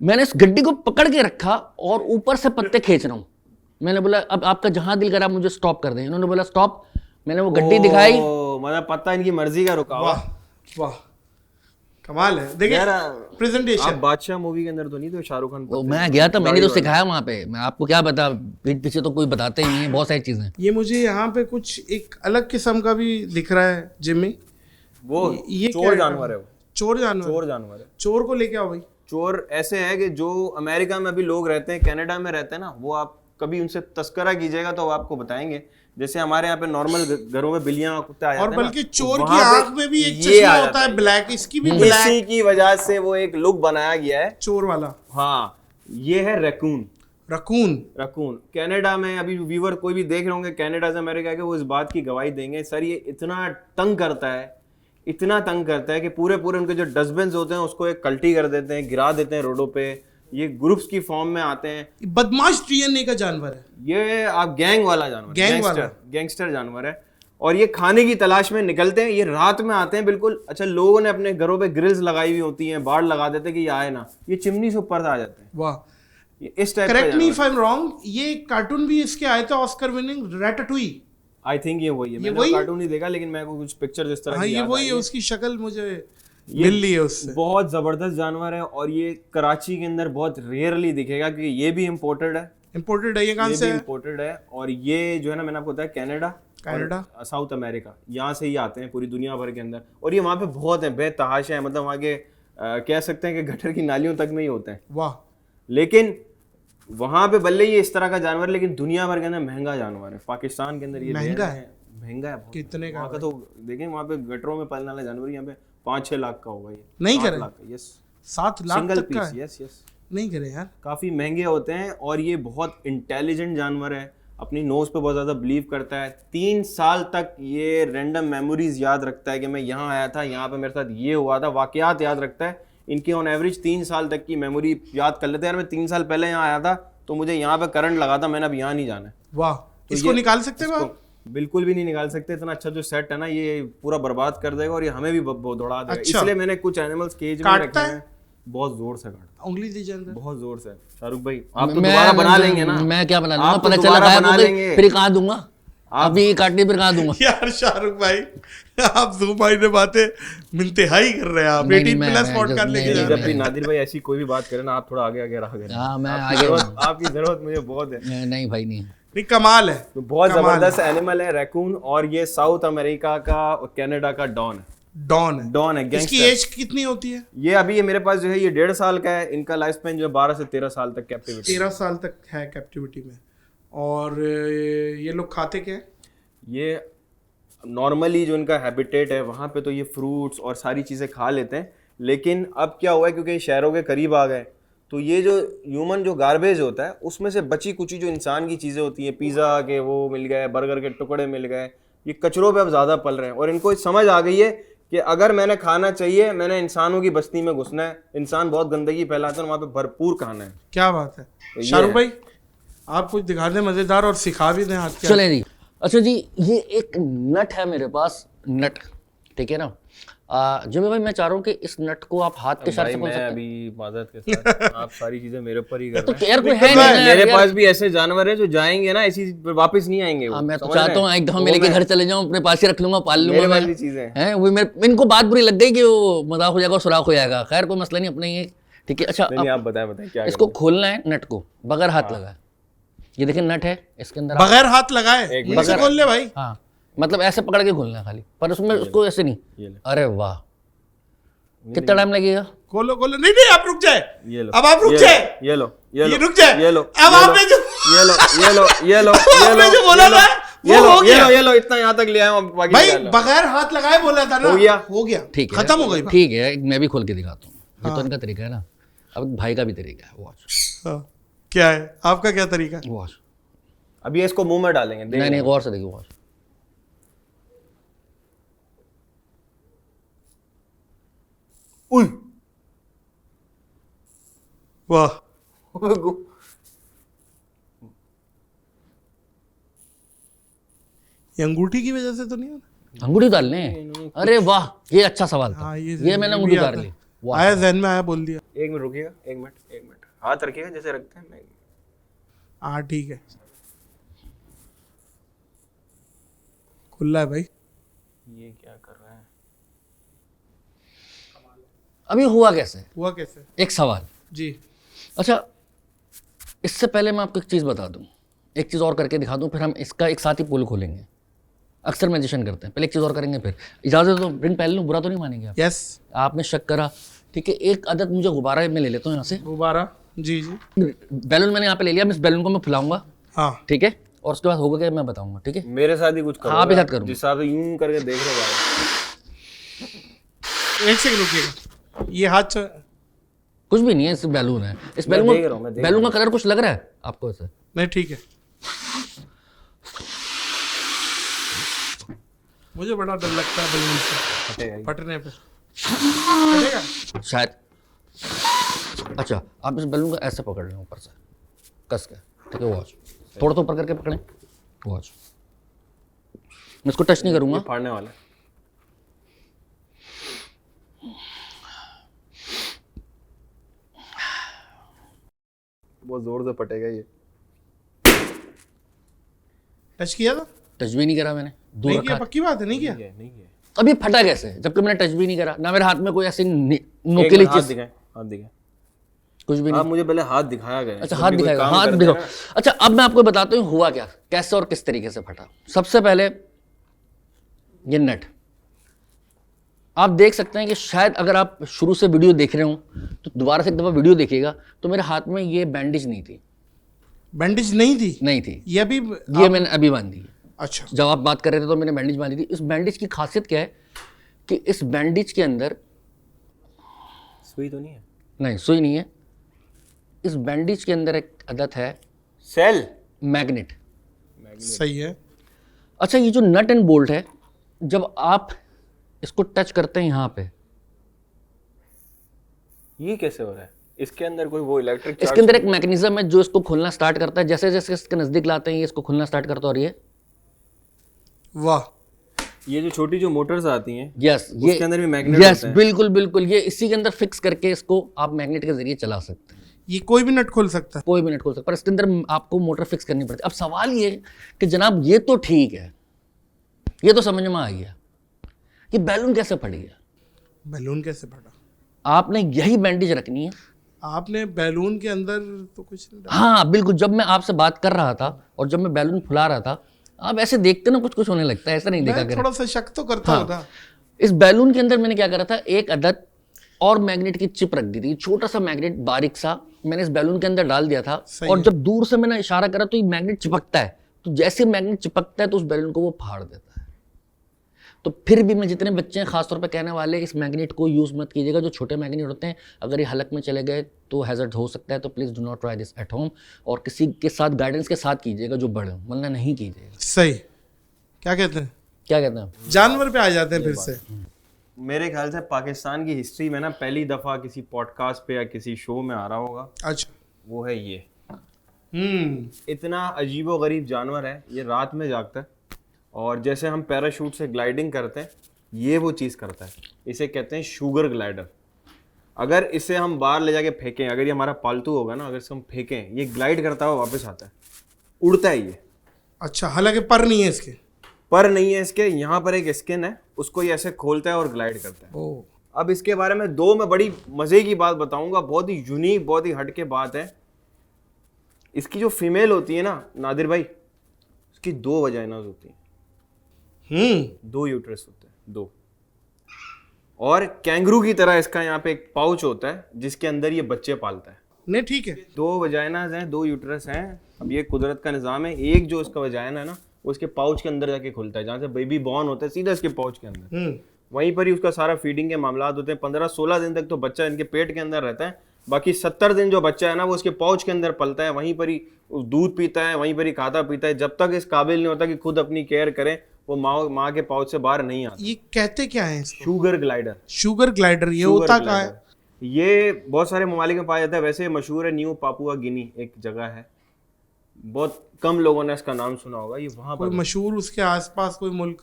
मैंने इस गड्डी को पकड़ के रखा और ऊपर से पत्ते खींच रहा हूँ। मैंने बोला अब आपका जहां दिल करा मुझे स्टॉप कर दें। इन्होंने बोला स्टॉप। मैंने वो गड्डी दिखाई। मतलब पत्ता इनकी मर्जी का रुका हुआ। वाह वाह, कमाल है। देखिए यार, प्रेजेंटेशन। आप बादशाह मूवी के अंदर तो नहीं थे शाहरुख खान? तो मैं गया था, मैंने तो सिखाया वहां पे। मैं आपको क्या बता, पीठ पीछे तो कोई बताते ही नहीं है, बहुत सारी चीजें। ये मुझे यहाँ पे कुछ एक अलग किस्म का भी दिख रहा है जिम्मी। वो ये चोर क्या जानवर है। वो चोर जानवर। चोर जानवर है। चोर को लेके आओ भाई। चोर ऐसे है कि जो अमेरिका में अभी लोग रहते हैं, कनाडा में रहते हैं ना, वो आप कभी उनसे तस्करा कीजिएगा तो वो आपको बताएंगे। जैसे हमारे यहाँ पे नॉर्मल घरों में बिल्लियां कुत्ते आ जाते और हैं ना, बल्कि चोर तो की वहाँ पे आंख में भी एक ये चश्मा आ होता जाता है ब्लैक, इसकी भी इसी ब्लैक, की वजह से वो एक लुक बनाया गया है। चोर वाला। हाँ, ये है रैकून। रकून। रकून कनाडा में, अभी व्यूवर कोई भी देख रहे होंगे कनाडा से अमेरिका के, वो इस बात की गवाही देंगे, सर ये इतना तंग करता है, इतना तंग करता है कि पूरे उनके जो डस्टबिन होते हैं उसको एक कल्टी कर देते हैं, गिरा देते हैं रोडों पे। ये ग्रुप्स की फॉर्म में आते हैं। बदमाश डीएनए का जानवर है ये आप गैंग वाला जानवर, गैंग गैंगस्टर जानवर है। और ये खाने की तलाश में निकलते हैं, ये रात में आते हैं बिल्कुल। अच्छा, लोगों ने अपने घरों पे ग्रिल्स लगाई हुई होती हैं, बाड़ लगा देते हैं कि ये आए ना, ये चिमनी से ऊपर आ जाते हैं। वाह। ये इस type correct me if I am wrong, ये कार्टून भी इसके आए थे ऑस्कर विनिंग, रैटाटूई। आई थिंक ये वही है। मैंने वही? कार्टून नहीं देखा, लेकिन मेरे को कुछ पिक्चर इस तरह हाँ की ये याद वही आई है, है। उसकी शक्ल मुझे ये मिल रही है उससे। बहुत जबरदस्त जानवर है और ये कराची के अंदर बहुत रेयरली दिखेगा क्योंकि ये भी इम्पोर्टेड है। इम्पोर्टेड है ये कहाँ ये से भी है? इम्पोर्टेड है। और ये जो है ना, मैंने आपको बताया कनाडा, साउथ अमेरिका, यहाँ से ही आते हैं पूरी दुनिया भर के अंदर। और ये वहाँ पे बहुत है, बेतहाशा है, मतलब वहाँ के कह सकते हैं कि गटर की नालियों तक में ही होते हैं। वाह। लेकिन वहाँ पे भले ये इस तरह का जानवर, लेकिन दुनिया भर के अंदर महंगा जानवर है। पाकिस्तान के अंदर ये महंगा है, महंगा है बहुत। कितने का? वहाँ का तो देखें, वहाँ पे गटरों में पालने वाला जानवर यहाँ पे 5-6 लाख का होगा। ये नहीं 7 करे? लाख का, यस। 7 लाख सिंगल तक का पीस, है? Yes yes. नहीं करे यार। काफ़ी महंगे होते हैं और ये बहुत इंटेलिजेंट जानवर है। अपनी नोज पे बहुत ज़्यादा बिलीव करता है। 3 साल तक ये रैंडम मेमोरीज याद रखता है कि मैं यहाँ आया था, यहाँ पे मेरे साथ ये हुआ था, वाकयात याद रखता है। इनकी ऑन एवरेज 3 साल तक की मेमोरी याद कर लेते हैं। यार मैं 3 साल पहले यहाँ आया था तो मुझे यहाँ पे करंट लगा था, मैंने अब यहाँ नहीं जाना है। वाह। तो इसको ये- निकाल सकते हो आप? इसको बिल्कुल भी नहीं निकाल सकते। इतना अच्छा जो सेट है ना, ये पूरा बर्बाद कर देगा और ये हमें भी दौड़ा देगा। अच्छा। इसलिए मैंने कुछ एनिमल्स केज में काटता रखे है? हैं। बहुत जोर से काटता, उंगली दीजिए अंदर। बहुत जोर से। शाहरुख भाई आप तो दोबारा बना लेंगे ना? मैं क्या बना लूंगा, आप तो पता चला दोबारा गायब बना हो गई, लेंगे। फिर कहाँ दूंगा? अभी काटनी फिर कहाँ दूंगा? यार शाहरुख भाई, आप ज़ूम आई ने बातें इंतहाई कर रहे हैं आप। नहीं, 18 मैं- प्लस मैं पॉडकास्ट जब- लेके नहीं, जा जब रहे हैं। भी नादिर भाई ऐसी कोई भी बात करें ना, आप थोड़ा आगे आगे रहा करें। हाँ मैं आपकी आगे जरूरत- आपकी जरूरत मुझे बहुत है। नहीं भाई नहीं। नहीं कमाल है। तो बहुत कमाल जबरदस्त एनिमल है रैकून। और ये साउथ अमेरिका का और कनाडा का डॉन है। डॉन है। डॉन है, इसकी गैंगस्टर। एज कितनी होती है? ये अभी ये मेरे पास जो है ये 1.5 साल का है। इनका लाइफ स्पेन जो है 12 से 13 साल तक कैप्टिविटी। 13 साल तक है कैप्टिविटी में। और ये लोग खाते क्या है? ये नॉर्मली जो इनका हैबिटेट है वहाँ पे तो ये फ्रूट्स और सारी चीज़ें खा लेते हैं। लेकिन अब क्या हुआ है, क्योंकि शहरों के करीब आ गए, तो ये जो ह्यूमन जो गार्बेज होता है उसमें से बची कुची जो इंसान की चीज़ें होती हैं, पिज़्ज़ा के वो मिल गए, बर्गर के टुकड़े मिल गए, ये कचरों पे अब ज़्यादा पल रहे हैं। और इनको समझ आ गई है कि अगर मैंने खाना चाहिए, मैंने इंसानों की बस्ती में घुसना है। इंसान बहुत गंदगी फैलाते हैं, वहाँ पे भरपूर खाना है। क्या बात है। ये शाहरुख है। भाई आप कुछ दिखा दें मजेदार और सिखा भी दें हाथ क्या। चले जी। अच्छा जी, ये एक नट है मेरे पास, नट, ठीक है ना। जिम्मी भाई मैं चाह रहा हूँ कि इस नट को आप हाथ के इशारे भाई से खोल मैं सकते हैं। अभी माजरत के साथ आप सारी चीजें मेरे ऊपर ही कर तो रहे हैं। यार कोई है नहीं ना मेरे यार। पास भी ऐसे जानवर है जो जाएंगे ना ऐसी वापस नहीं आएंगे वो, हाँ मैं तो समझ रहे चाहता हूँ हैं? एक दफा तो मैं लेके मैं- घर चले जाऊँ, अपने पास ही रख लूंगा, पाल लूंगा मेरे पास मैं। भी चीजें हैं। हैं वो मेरे इनको बात बुरी लग गई कि वो मजाक हो जाएगा और सुराख हो जाएगा। खैर कोई मसला नहीं, अपने ये ठीक है। अच्छा नहीं अब आप बताएं क्या इसको करना खोलना है नट को बगैर हाथ हाँ। लगाए। ये देखिए नट है इसके अंदर आप- बगैर हाथ लगाए एक मुंह से बगैर- खोल ले भाई। हाँ मतलब ऐसे पकड़ के खोलना है खाली, पर उसमें उसको ऐसे नहीं। ये ले अरे वाह कितना टाइम लगेगा? खोलो खोलो, नहीं नहीं आप रुक जाए, ये लो अब आप रुक ये जाए, लो, ये लो ये रुक जाए। ये लो अब ये आपने लो, जो ये लो ये लो ये लो आपने जो बोला ना ये वो लो हो ये गया लो ये लो इतना यहाँ तक ले आया हूँ, अब बाकी भाई, निकाल लो। बगैर हाथ लगाए बोला था ना, हो गया। हो गया, ठीक है खत्म हो गई बात। ठीक है मैं भी खोल के दिखाता हूँ। ये हाँ। तो इनका तरीका है ना, अब भाई का भी तरीका है। वॉच हाँ, क्या है आपका क्या तरीका है? वॉच अब ये इसको मुंह में डालेंगे, देख नहीं नहीं लेंगे। गौर से देखिए वॉच। उई वाह, ये अंगूठी की वजह से तो नहीं होना? अंगूठी उतार लें? अरे वाह ये अच्छा सवाल था। हाँ, ये मैंने भी अंगूठी उतार आता ली। है। वाह आया जहन में, आया बोल दिया। एक मिनट रुकिएगा, एक मिनट हाथ रखिएगा जैसे रखते हैं। हाँ ठीक है, खुला है भाई। ये क्या कर रहा है? अभी हुआ कैसे? हुआ कैसे? एक सवाल। जी अच्छा इससे पहले मैं आपको एक चीज़ बता दूं, एक चीज़ और करके दिखा दूं, फिर हम इसका एक साथ ही पोल खोलेंगे। अक्सर मैजिशियन करते हैं, पहले एक चीज़ और करेंगे फिर इजाज़त दो। रिंग पहले लूँ, बुरा तो नहीं मानेंगे आप? यस, आपने शक करा ठीक है। एक आदत मुझे गुब्बारा में ले लेता हूँ यहाँ से। दोबारा। जी जी, बैलून मैंने यहाँ पे ले लिया, मैं इस बैलून को मैं फुलाऊंगा हाँ ठीक है, और उसके बाद होगा क्या मैं बताऊंगा ठीक है। मेरे साथ ही कुछ करो। हाँ, आप ही साथ करूँगा। जिस हिसाब से यूं करके देख रहे हो। एक सेकंड रुकिएगा, ये हाथ कुछ भी नहीं है, इस बैलून है। इस मैं बैलून देख रहा हूँ, मैं देख बैलून का कलर कुछ लग रहा है आपको ऐसे? नहीं, ठीक है। मुझे बड़ा डर लगता है बैलून से हटेगा ये। फटने पे। फटेगा? शायद। अच्छा आप इस बैलून को ऐसे पकड़ लें ऊपर से कस के ठीक है। वॉच थोड़ा तो ऊपर करके पकड़ें। वॉच मैं इसको टच नहीं करूँगा। ये फाड़ने वाला है। बहुत जोर से फटेगा ये। टच किया था? टच भी नहीं करा मैंने, दूर नहीं रखा किया, है। पक्की बात है, नहीं किया। नहीं है। अब ये फटा कैसे जबकि मैंने टच भी नहीं करा ना? मेरे हाथ में कोई ऐसी एक नोकीली मिनट, हाथ चीज दिखाएं, हाथ दिखाएं। कुछ भी नहीं। आप मुझे पहले हाथ दिखाया गया। अच्छा जब हाथ भी कोई दिखाएगा, काम हाथ करते दिखाओ। हैं ना, अच्छा अब मैं आपको बताता हूँ हुआ क्या, कैसे और किस तरीके से फटा। सबसे पहले ये नट आप देख सकते हैं कि शायद अगर आप शुरू से वीडियो देख रहे हो तो दोबारा से एक दफ़ा वीडियो देखिएगा तो मेरे हाथ में ये बैंडेज नहीं थी। बैंडेज नहीं थी? नहीं थी, ये अभी ये मैंने अभी बांधी है। अच्छा, जब आप बात कर रहे थे तो मैंने बैंडेज बांधी थी। इस बैंडेज की खासियत क्या है कि इस बैंडेज के अंदर सुई तो नहीं है? नहीं सुई नहीं है। इस बैंडेज के अंदर एक आदत है सेल मैग्नेट। सही है। अच्छा ये जो नट एंड बोल्ट है जब आप इसको टच करते हैं यहाँ पे, ये कैसे हो रहा है? इसके अंदर कोई वो इलेक्ट्रिक इसके अंदर एक मैकेनिज्म है जो इसको खोलना स्टार्ट करता है। जैसे जैसे इसके नजदीक लाते हैं ये इसको खोलना स्टार्ट करता है। और ये वाह, ये जो छोटी जो मोटर्स आती हैं यस ये उसके अंदर भी मैग्नेट यस होते हैं। बिल्कुल बिल्कुल, ये इसी के अंदर फिक्स करके इसको आप मैग्नेट के जरिए चला सकते हैं। ये कोई भी नट खोल सकता है? कोई भी नट खोल सकता है, पर इसके अंदर आपको मोटर फिक्स करनी पड़ती है। अब सवाल ये कि जनाब ये तो ठीक है, ये तो समझ में आ गया कि बैलून कैसे फट गया। बैलून कैसे फटा? आपने यही बैंडेज रखनी है। आपने बैलून के अंदर तो कुछ नहीं डाला। हाँ बिल्कुल, जब मैं आपसे बात कर रहा था और जब मैं बैलून फुला रहा था, आप ऐसे देखते ना कुछ कुछ होने लगता है, ऐसा नहीं देखा मैं करें। थोड़ा सा शक तो करता हूँ ना। इस बैलून के अंदर मैंने क्या करा था, एक अदद और मैग्नेट की चिप रख दी थी, छोटा सा मैग्नेट बारीक सा मैंने इस बैलून के अंदर डाल दिया था। सही और है। जब दूर से मैंने इशारा करा तो ये मैग्नेट चिपकता है, तो जैसे मैग्नेट चिपकता है तो उस बैलून को वो फाड़ देता है। तो फिर भी मैं जितने बच्चे हैं खासतौर पे कहने वाले इस मैग्नेट को यूज़ मत कीजिएगा। जो छोटे मैग्नेट होते हैं अगर ये हलक में चले गए तो हैजर्ड हो सकता है, तो please do not try this at home. और किसी के साथ गाइडेंस के साथ कीजिएगा जो बड़े हो, वरना नहीं कीजिएगा। सही, क्या कहते हैं, क्या कहते हैं आप? जानवर पे आ जाते हैं फिर से। मेरे ख्याल से पाकिस्तान की हिस्ट्री में ना पहली दफा किसी पॉडकास्ट पे या किसी शो में आ रहा होगा, अच्छा, वो है ये। इतना अजीबो गरीब जानवर है, ये रात में जागता है और जैसे हम पैराशूट से ग्लाइडिंग करते हैं ये वो चीज़ करता है, इसे कहते हैं शुगर ग्लाइडर। अगर इसे हम बाहर ले जाके फेंकें, अगर ये हमारा पालतू होगा ना, अगर इसे हम फेंकें, ये ग्लाइड करता है, वापस आता है, उड़ता है ये। अच्छा, हालांकि पर नहीं है इसके। पर नहीं है इसके, यहाँ पर एक स्किन है, उसको ये ऐसे खोलता है और ग्लाइड करता है। ओ, अब इसके बारे में दो मैं बड़ी मज़े की बात बताऊंगा, बहुत ही यूनिक, बहुत ही हटके बात है। इसकी जो फीमेल होती है ना नादिर भाई, उसकी 2 वजाइनास होती हैं, 2 यूट्रस होते हैं, 2। और कैंगरू की तरह इसका यहाँ पे एक पाउच होता है जिसके अंदर ये बच्चे पालता है। नहीं ठीक है। 2 वजाइनास हैं, 2 यूट्रस हैं। अब ये कुदरत का निज़ाम है। एक जो इसका वजाइना है ना, वो इसके पाउच के अंदर जाके खुलता है, जहाँ से बेबी बॉर्न होता है सीधा इसके पाउच के अंदर। वहीं पर ही उसका सारा फीडिंग के मामला होते हैं। 15-16 दिन तक तो बच्चा इनके पेट के अंदर रहता है, बाकी 70 दिन जो बच्चा है ना वो उसके पाउच के अंदर पलता है, वहीं पर ही दूध पीता है, वहीं पर ही खाता पीता है, जब तक इस काबिल नहीं होता कि खुद अपनी केयर करे, वो माँ के पाउच से बाहर नहीं आता। ये कहते क्या है इसको? Sugar glider. शुगर ग्लाइडर, ये होता कहाँ है? ये बहुत सारे ममालिक में पाया जाता है। वैसे मशहूर है, न्यू पापुआ गिनी एक जगह है, बहुत कम लोगों ने इसका नाम सुना होगा। ये वहाँ कोई पर मशहूर उसके आसपास कोई मुल्क?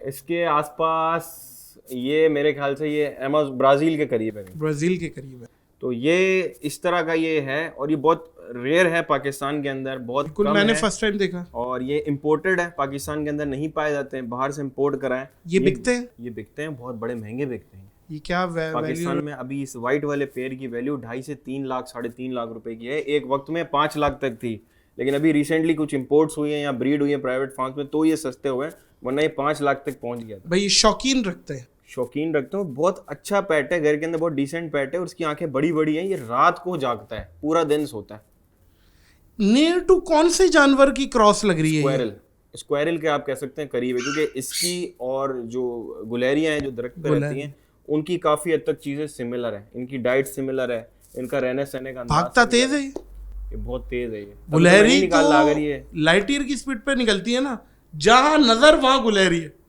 इसके आसपास ये मेरे ख्याल से ये ब्राज़ील के करीब है। ब्राजील के करीब है। तो ये इस तरह का ये है, और ये बहुत रेयर है पाकिस्तान के अंदर, बहुत कुल कम मैंने है। फर्स्ट टाइम देखा। और ये इम्पोर्टेड है, पाकिस्तान के अंदर नहीं पाए जाते हैं, बाहर से इम्पोर्ट कराएं। ये बिकते हैं? ये बिकते हैं, बहुत बड़े महंगे बिकते हैं। ये क्या पाकिस्तान में अभी इस वाइट वाले पेड़ की वैल्यू 2.5 से 3 लाख 3.5 लाख रुपए की है। एक वक्त में 5 लाख तक थी, लेकिन अभी रिसेंटली कुछ इंपोर्ट्स हुई हैं या ब्रीड हुई है प्राइवेट फार्म्स में, तो ये सस्ते हुए, वरना ये 5 लाख तक पहुंच गया था। भाई ये शौकीन रखते हैं? शौकीन रखते हो। बहुत अच्छा पेट है, घर के अंदर बहुत डिसेंट पेट है, और उसकी आंखें बड़ी बड़ी हैं। ये रात को जागता है, पूरा दिन सोता है। नियर टू कौन से जानवर की क्रॉस लग रही है? स्क्वायरल। स्क्वायरल के आप कह सकते हैं करीब है, क्योंकि इसकी और जो गुलेरियां हैं जो दरख्त पे रहती हैं, उनकी काफी हद तक चीजें सिमिलर है। इनकी डाइट सिमिलर है, इनका रहने सहने का अंदाज भागता तेज है ये? ये बहुत तेज है। ये गुलेरी निकाल ला अगर ये लाइट ईयर की स्पीड पे निकलती है ना, जहां नजर वहां गुलेरी है।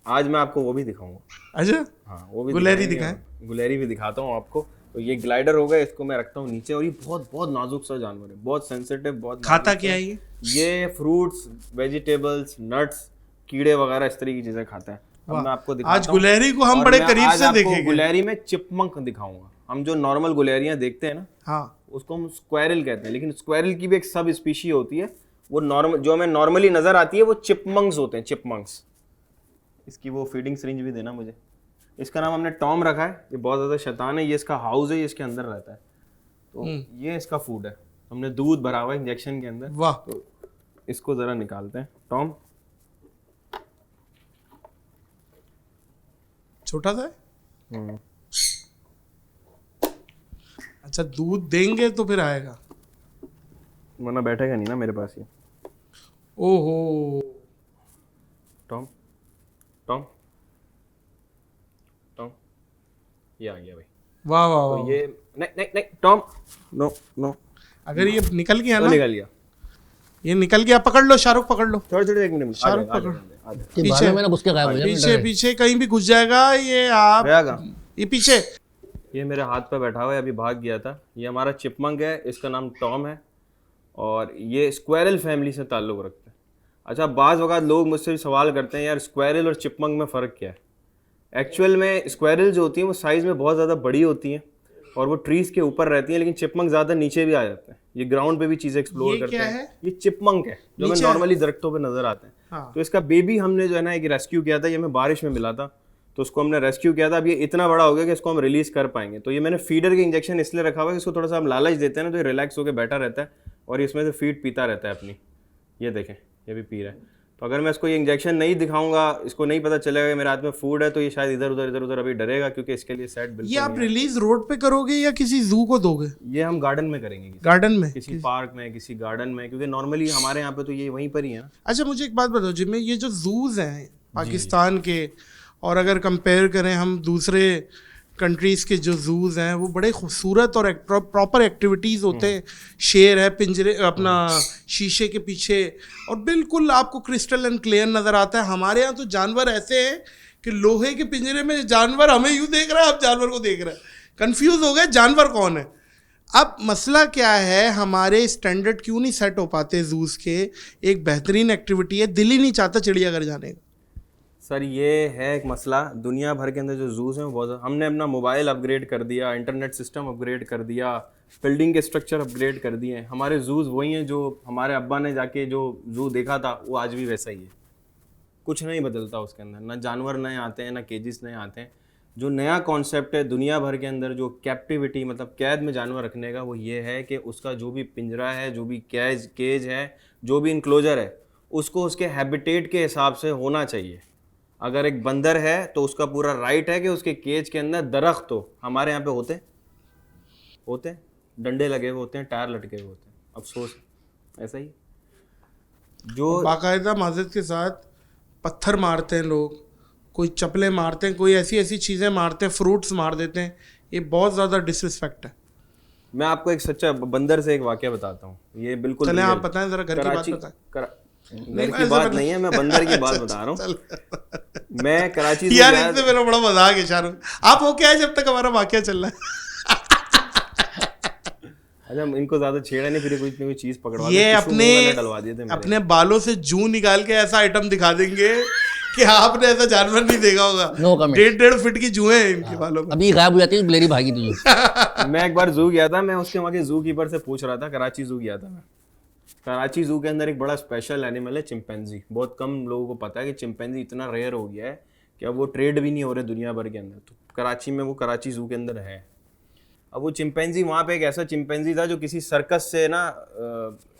आज मैं आपको वो भी दिखाऊंगा। अच्छा, हाँ, वो भी गुलेरी दिखाएंगे। गुलेरी भी दिखाता हूँ आपको। तो ये ग्लाइडर होगा, इसको मैं रखता हूँ नीचे, और ये बहुत बहुत नाजुक सा जानवर है, बहुत सेंसिटिव, बहुत खाता क्या है ये? ये फ्रूट्स, वेजिटेबल्स, नट्स, कीड़े वगैरह इस तरह की चीजें खाता है। अब मैं आपको दिखाता आज गुलेरी को हम बड़े करीब से देखेंगे। गुलेरी में चिपमंक दिखाऊंगा। हम जो नॉर्मल गुलेरियां देखते हैं ना, हाँ, उसको हम स्क्वायरल कहते हैं, लेकिन स्क्वायरल की भी एक सब स्पीशी होती है। वो नॉर्मल जो हमें नॉर्मली नजर आती है वो चिपमंक्स होते हैं, चिपमंक्स। इसकी वो फीडिंग सिरिंज भी देना मुझे। इसका नाम हमने टॉम रखा है। ये बहुत ज़्यादा शैतान है, ये इसका हाउस है, ये इसके अंदर रहता है। तो ये इसका फूड है, हमने दूध भरा हुआ है इंजेक्शन के अंदर। वाह। तो इसको ज़रा निकालते हैं। टॉम छोटा सा है? अच्छा, दूध देंगे तो फिर आएगा, वरना बैठेगा नहीं ना मेरे पास ये। ओहो, टॉम टॉम टॉम, ये आ गया भाई। वाह वाह तो वाह। ये नहीं नहीं नहीं टॉम, नो नो, अगर ये निकल गया तो ना, निकल गया। ये निकल गया, पकड़ लो शाहरुख, पकड़ लो। थोड़ी 1 मिनट, शाहरुख पकड़। कि बाद में मैंने घुस के गायब हो जाए, मैं पीछे डर पीछे कहीं भी घुस जाएगा ये। आप गया। ये पीछे, ये मेरे हाथ पे बैठा हुआ है, अभी भाग गया था। ये हमारा चिपमंक है, इसका नाम टॉम है, और ये स्क्वायरल फैमिली से ताल्लुक़ रखता है। अच्छा, बाज़ वक़्त लोग मुझसे भी सवाल करते हैं, यार स्क्वायरल और चिपमंक में फ़र्क क्या है? एक्चुअल में स्क्वायरल जो होती हैं वो साइज़ में बहुत ज़्यादा बड़ी होती हैं और वो ट्रीज़ के ऊपर रहती हैं, लेकिन चिपमंक ज़्यादा नीचे भी आ जाते हैं। ये ग्राउंड पे भी चीज़ें एक्सप्लोर करते हैं। ये चिपमंक है जो हमें नॉर्मली दरख्तों पे नज़र आते हैं। हाँ। तो इसका बेबी हमने जो है ना एक रेस्क्यू किया था, ये हमें बारिश में मिला था, तो उसको हमने रेस्क्यू किया था। अब ये इतना बड़ा हो गया कि इसको हम रिलीज़ कर पाएंगे। तो ये मैंने फीडर के इंजेक्शन इसलिए रखा हुआ है कि इसको थोड़ा सा हम लालच देते हैं ना, तो ये रिलैक्स होकर बैठा रहता है और इसमें से फीड पीता रहता है अपनी। ये देखें, ये भी पी रहा है। तो अगर मैं इसको ये इंजेक्शन नहीं दिखाऊंगा, इसको नहीं पता चलेगा कि मेरे हाथ में फूड है, तो ये शायद इधर उधर अभी डरेगा, क्योंकि इसके लिए सेट बिल्कुल ये आप रिलीज रोड पे करोगे या किसी जू को दोगे? ये हम गार्डन में करेंगे, गार्डन में, किसी पार्क में, किसी गार्डन में, क्योंकि नॉर्मली हमारे यहाँ पे तो ये वहीं पर ही है ना। अच्छा, मुझे एक बात बताओ, जिनमें ये जो जूज हैं पाकिस्तान के, और अगर कंपेयर करें हम दूसरे कंट्रीज़ के जो जूज हैं, वो बड़े खूबसूरत और प्रॉपर एक्टिविटीज़ होते हैं। शेर है पिंजरे, अपना शीशे के पीछे, और बिल्कुल आपको क्रिस्टल एंड क्लियर नज़र आता है। हमारे यहाँ तो जानवर ऐसे हैं कि लोहे के पिंजरे में जानवर हमें यूँ देख रहा है, आप जानवर को देख रहे हैं, कन्फ्यूज़ हो गए जानवर कौन है। अब मसला क्या है, हमारे स्टैंडर्ड क्यों नहीं सेट हो पाते जूस के? एक बेहतरीन एक्टिविटी है, दिल ही नहीं चाहता चिड़ियाघर जाने का। सर ये है एक मसला, दुनिया भर के अंदर जो जूस हैं वो बहुत, हमने अपना मोबाइल अपग्रेड कर दिया, इंटरनेट सिस्टम अपग्रेड कर दिया, बिल्डिंग के स्ट्रक्चर अपग्रेड कर दिए हैं, हमारे जूस वही हैं जो हमारे अब्बा ने जाके जो जू देखा था वो आज भी वैसा ही है, कुछ नहीं बदलता उसके अंदर, ना जानवर नए आते हैं ना केजेस नए आते हैं। जो नया कॉन्सेप्ट है दुनिया भर के अंदर जो कैप्टिविटी मतलब कैद में जानवर रखने का, वो ये है कि उसका जो भी पिंजरा है, जो भी केज है, जो भी इनक्लोजर है, उसको उसके हैबिटेट के हिसाब से होना चाहिए। अगर एक बंदर है तो उसका पूरा राइट है कि उसके केज के अंदर दरख्त हो, हमारे यहाँ पे होते डंडे लगे हुए होते हैं, टायर लटके हुए होते हैं, अफसोस ऐसा ही। जो बाकायदा माजरत के साथ पत्थर मारते हैं लोग, कोई चप्पलें मारते हैं, कोई ऐसी ऐसी चीज़ें मारते हैं, फ्रूट्स मार देते हैं, ये बहुत ज़्यादा डिसरिस्पेक्ट है। मैं आपको एक सच्चा बंदर से एक वाकया बताता हूँ, ये बिल्कुल चलें real। आप बताएं ज़रा, घर की बात बताएं। घर की बात नहीं है, मैं बंदर की बात बता रहा हूँ। मैं कराची से यार गया, इससे मेरा बड़ा मजाक है शाहरुख, आप हो क्या है जब तक हमारा वाकया चल रहा है। अच्छा इनको ज्यादा छेड़ा नहीं, फिर कोई कोई चीज पकड़वा ये के टिश्यू अपने मुंह में डलवा दिए थे मेरे। अपने बालों से जूं निकाल के ऐसा आइटम दिखा देंगे कि आपने ऐसा जानवर नहीं देखा होगा। No comment। 1.5 फीट की जुएं हैं इनके बालों में। अभी गायब हो जाती है, बिलेरी भागी तुझे। मैं एक बार जू गया था, मैं उसके वहाँ के जू कीपर से पूछ रहा था, कराची जू गया था मैं। कराची जू के अंदर एक बड़ा स्पेशल एनिमल है चिंपैंजी। बहुत कम लोगों को पता है कि चिंपैंजी इतना रेयर हो गया है कि अब वो ट्रेड भी नहीं हो रहे दुनिया भर के अंदर, तो कराची में वो कराची जू के अंदर है। अब वो चिंपैंजी वहाँ पे एक ऐसा चिंपैंजी था जो किसी सर्कस से ना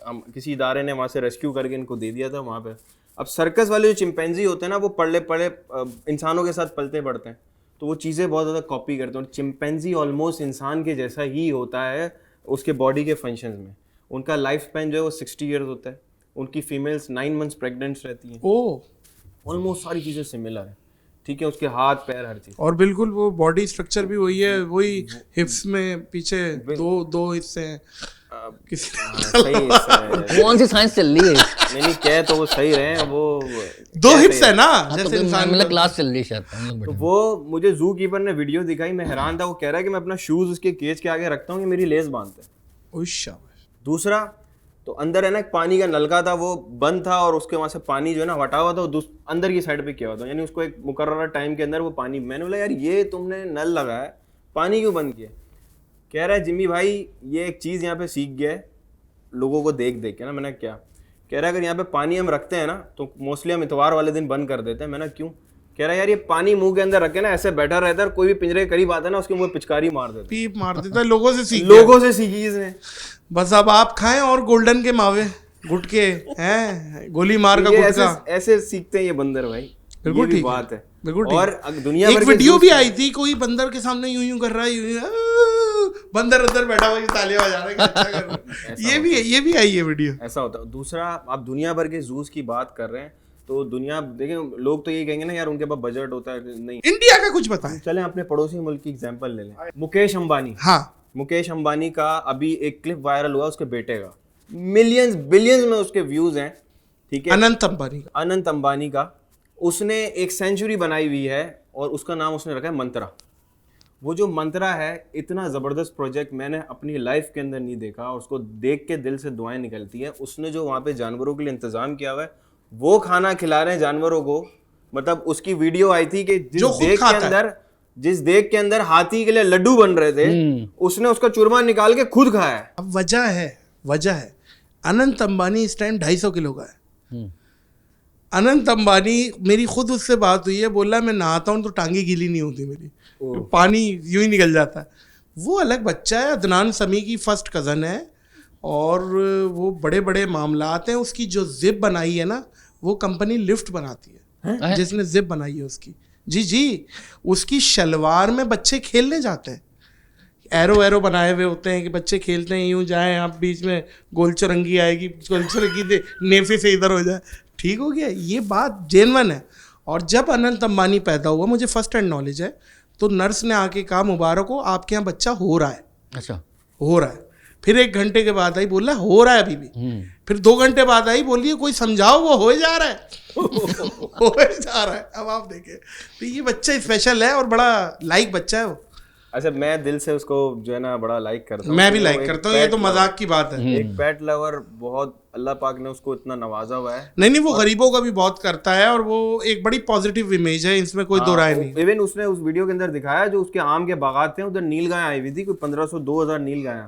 किसी इदारे ने वहाँ से रेस्क्यू करके इनको दे दिया था वहाँ पे। अब सर्कस वाले जो चिंपैंजी होते हैं ना, वो पड़े इंसानों के साथ पलते पड़ते हैं, तो वो चीज़ें बहुत ज़्यादा कॉपी करते हैं। चिंपैंजी ऑलमोस्ट इंसान के जैसा ही होता है उसके बॉडी के फंक्शंस में। उनका लाइफ स्पैन जो है वो 60 ईयर्स होता है। उनकी फीमेल्स 9 मंथ्स प्रेग्नेंट रहती हैं। ओह, ऑलमोस्ट सारी चीज़ें सिमिलर है, ठीक है, उसके हाथ पैर हर चीज़। और बिल्कुल वो बॉडी स्ट्रक्चर भी वही है, वही हिप्स में पीछे दो हिस्से हैं। किसी सही है। कौन सी साइंस चल रही है? नहीं कह तो वो सही रहे, वो 2 हिप्स है ना, हाँ, तो जैसे इंसान मतलब क्लास चल रही है शायद हम लोग तो बैठे। वो मुझे जू कीपर ने वीडियो दिखाई, मैं हैरान था। वो कह रहा है कि मैं अपना शूज उसके केज के आगे रखता हूँ कि मेरी लेस बांधते हैं। ओह शाबाश। दूसरा तो अंदर है ना एक पानी का नलका था, वो बंद था और उसके वहाँ से पानी जो है ना हटा हुआ था, वो अंदर की साइड पे किया हुआ था, यानी उसको एक मुकर्रर टाइम के अंदर वो पानी। मैंने बोला यार ये तुमने नल लगाया है, पानी क्यों बंद किया? कह रहा है जिम्मी भाई ये एक चीज़ यहाँ पे सीख गया है लोगों को देख देख के ना। मैंने क्या? कह रहा है अगर यहाँ पे पानी हम रखते हैं ना तो मोस्टली हम इतवार वाले दिन बंद कर देते हैं। मैंने क्यों? कह रहा है यार ये पानी मुंह के अंदर रखे ना ऐसे बैठा रहता है, कोई भी पिंजरे के करीब आता है ना उसके मुंह पिचकारी मार देता पीप मार देता है, लोगों से सीख लोगों से सीखी इसने। बस अब आप खाएं और गोल्डन के मावे गुटके हैं, गोली मार का ये गुटका। ऐसे सीखते हैं ये बंदर भाई। बिल्कुल ये भी ठीक है, बात है। बिल्कुल ठीक और है। दुनिया एक भर के वीडियो zoos भी में- आई थी, कोई बंदर के सामने यूं यूं कर रहा है, बंदर अंदर बैठा हुआ ये तालियां बजा रहा है कि अच्छा कर रहा है। ये भी आई है वीडियो। ऐसा होता है। दूसरा आप दुनिया भर के जूस की बात कर रहे हैं तो दुनिया देखें, लोग तो ये कहेंगे ना यार उनके पास बजट होता है। नहीं, इंडिया का कुछ बताएं। चलें अपने पड़ोसी मुल्क की एग्जांपल ले लें। मुकेश अंबानी। हाँ, मुकेश अंबानी का अभी एक क्लिप वायरल हुआ उसके बेटे का, मिलियंस बिलियंस में उसके व्यूज हैं, ठीक है। अनंत अंबानी। अनंत अंबानी का उसने एक सेंचुरी बनाई हुई है और उसका नाम उसने रखा है मंत्रा। वो जो मंत्रा है इतना ज़बरदस्त प्रोजेक्ट मैंने अपनी लाइफ के अंदर नहीं देखा और उसको देख के दिल से दुआएं निकलती हैं। उसने जो वहाँ पे जानवरों के लिए इंतज़ाम किया हुआ है, वो खाना खिला रहे हैं जानवरों को। मतलब उसकी वीडियो आई थी कि जिस देख के अंदर हाथी के लिए लड्डू बन रहे थे, उसने उसका चूरमा निकाल के खुद खाया है। अब वजह है अनंत अंबानी इस टाइम 250 किलो का है। अनंत अंबानी, मेरी खुद उससे बात हुई है, बोला मैं नहाता हूँ तो टांगी गीली नहीं होती मेरी, पानी यूं ही निकल जाता है। वो अलग बच्चा है, अदनान समी की फर्स्ट कज़न है और वो बड़े बड़े मामलात हैं। उसकी जो जिप बनाई है ना, वो कंपनी लिफ्ट बनाती है, जिसने जिप बनाई है उसकी। जी, उसकी शलवार में बच्चे खेलने जाते हैं, एरो बनाए हुए होते हैं कि बच्चे खेलते हैं, यूं जाएं आप बीच में गोल चौरंगी आएगी, गोल चौरंगी नेफे से इधर हो जाए, ठीक हो गया। ये बात जेन्युइन है। और जब अनंत अंबानी पैदा हुआ, मुझे फर्स्ट हैंड नॉलेज है, तो नर्स ने आके कहा मुबारक हो आपके यहाँ बच्चा हो रहा है। अच्छा, हो रहा है। फिर 1 घंटे के बाद आई, बोला हो रहा है अभी भी। फिर 2 घंटे बाद आई, बोलिए कोई समझाओ, वो हो जा रहा है हो जा रहा है। अब आप देखें तो ये बच्चा स्पेशल है और बड़ा लाइक बच्चा है वो। अच्छा, मैं दिल से उसको जो है ना बड़ा लाइक करता हूँ। मैं भी वो लाइक एक करता हूँ, ये pet तो lover- मजाक की बात है। एक पेट लवर, बहुत अल्लाह पाक ने उसको इतना नवाजा हुआ है। नहीं नहीं, वो गरीबों का भी बहुत करता है और वो एक बड़ी पॉजिटिव इमेज है, इसमें कोई दो राय नहीं। इवन उसने उस वीडियो के अंदर दिखाया जो उसके आम के बागात थे, उधर नील गाय आई हुई थी, कोई 1500-2000 नील गाय,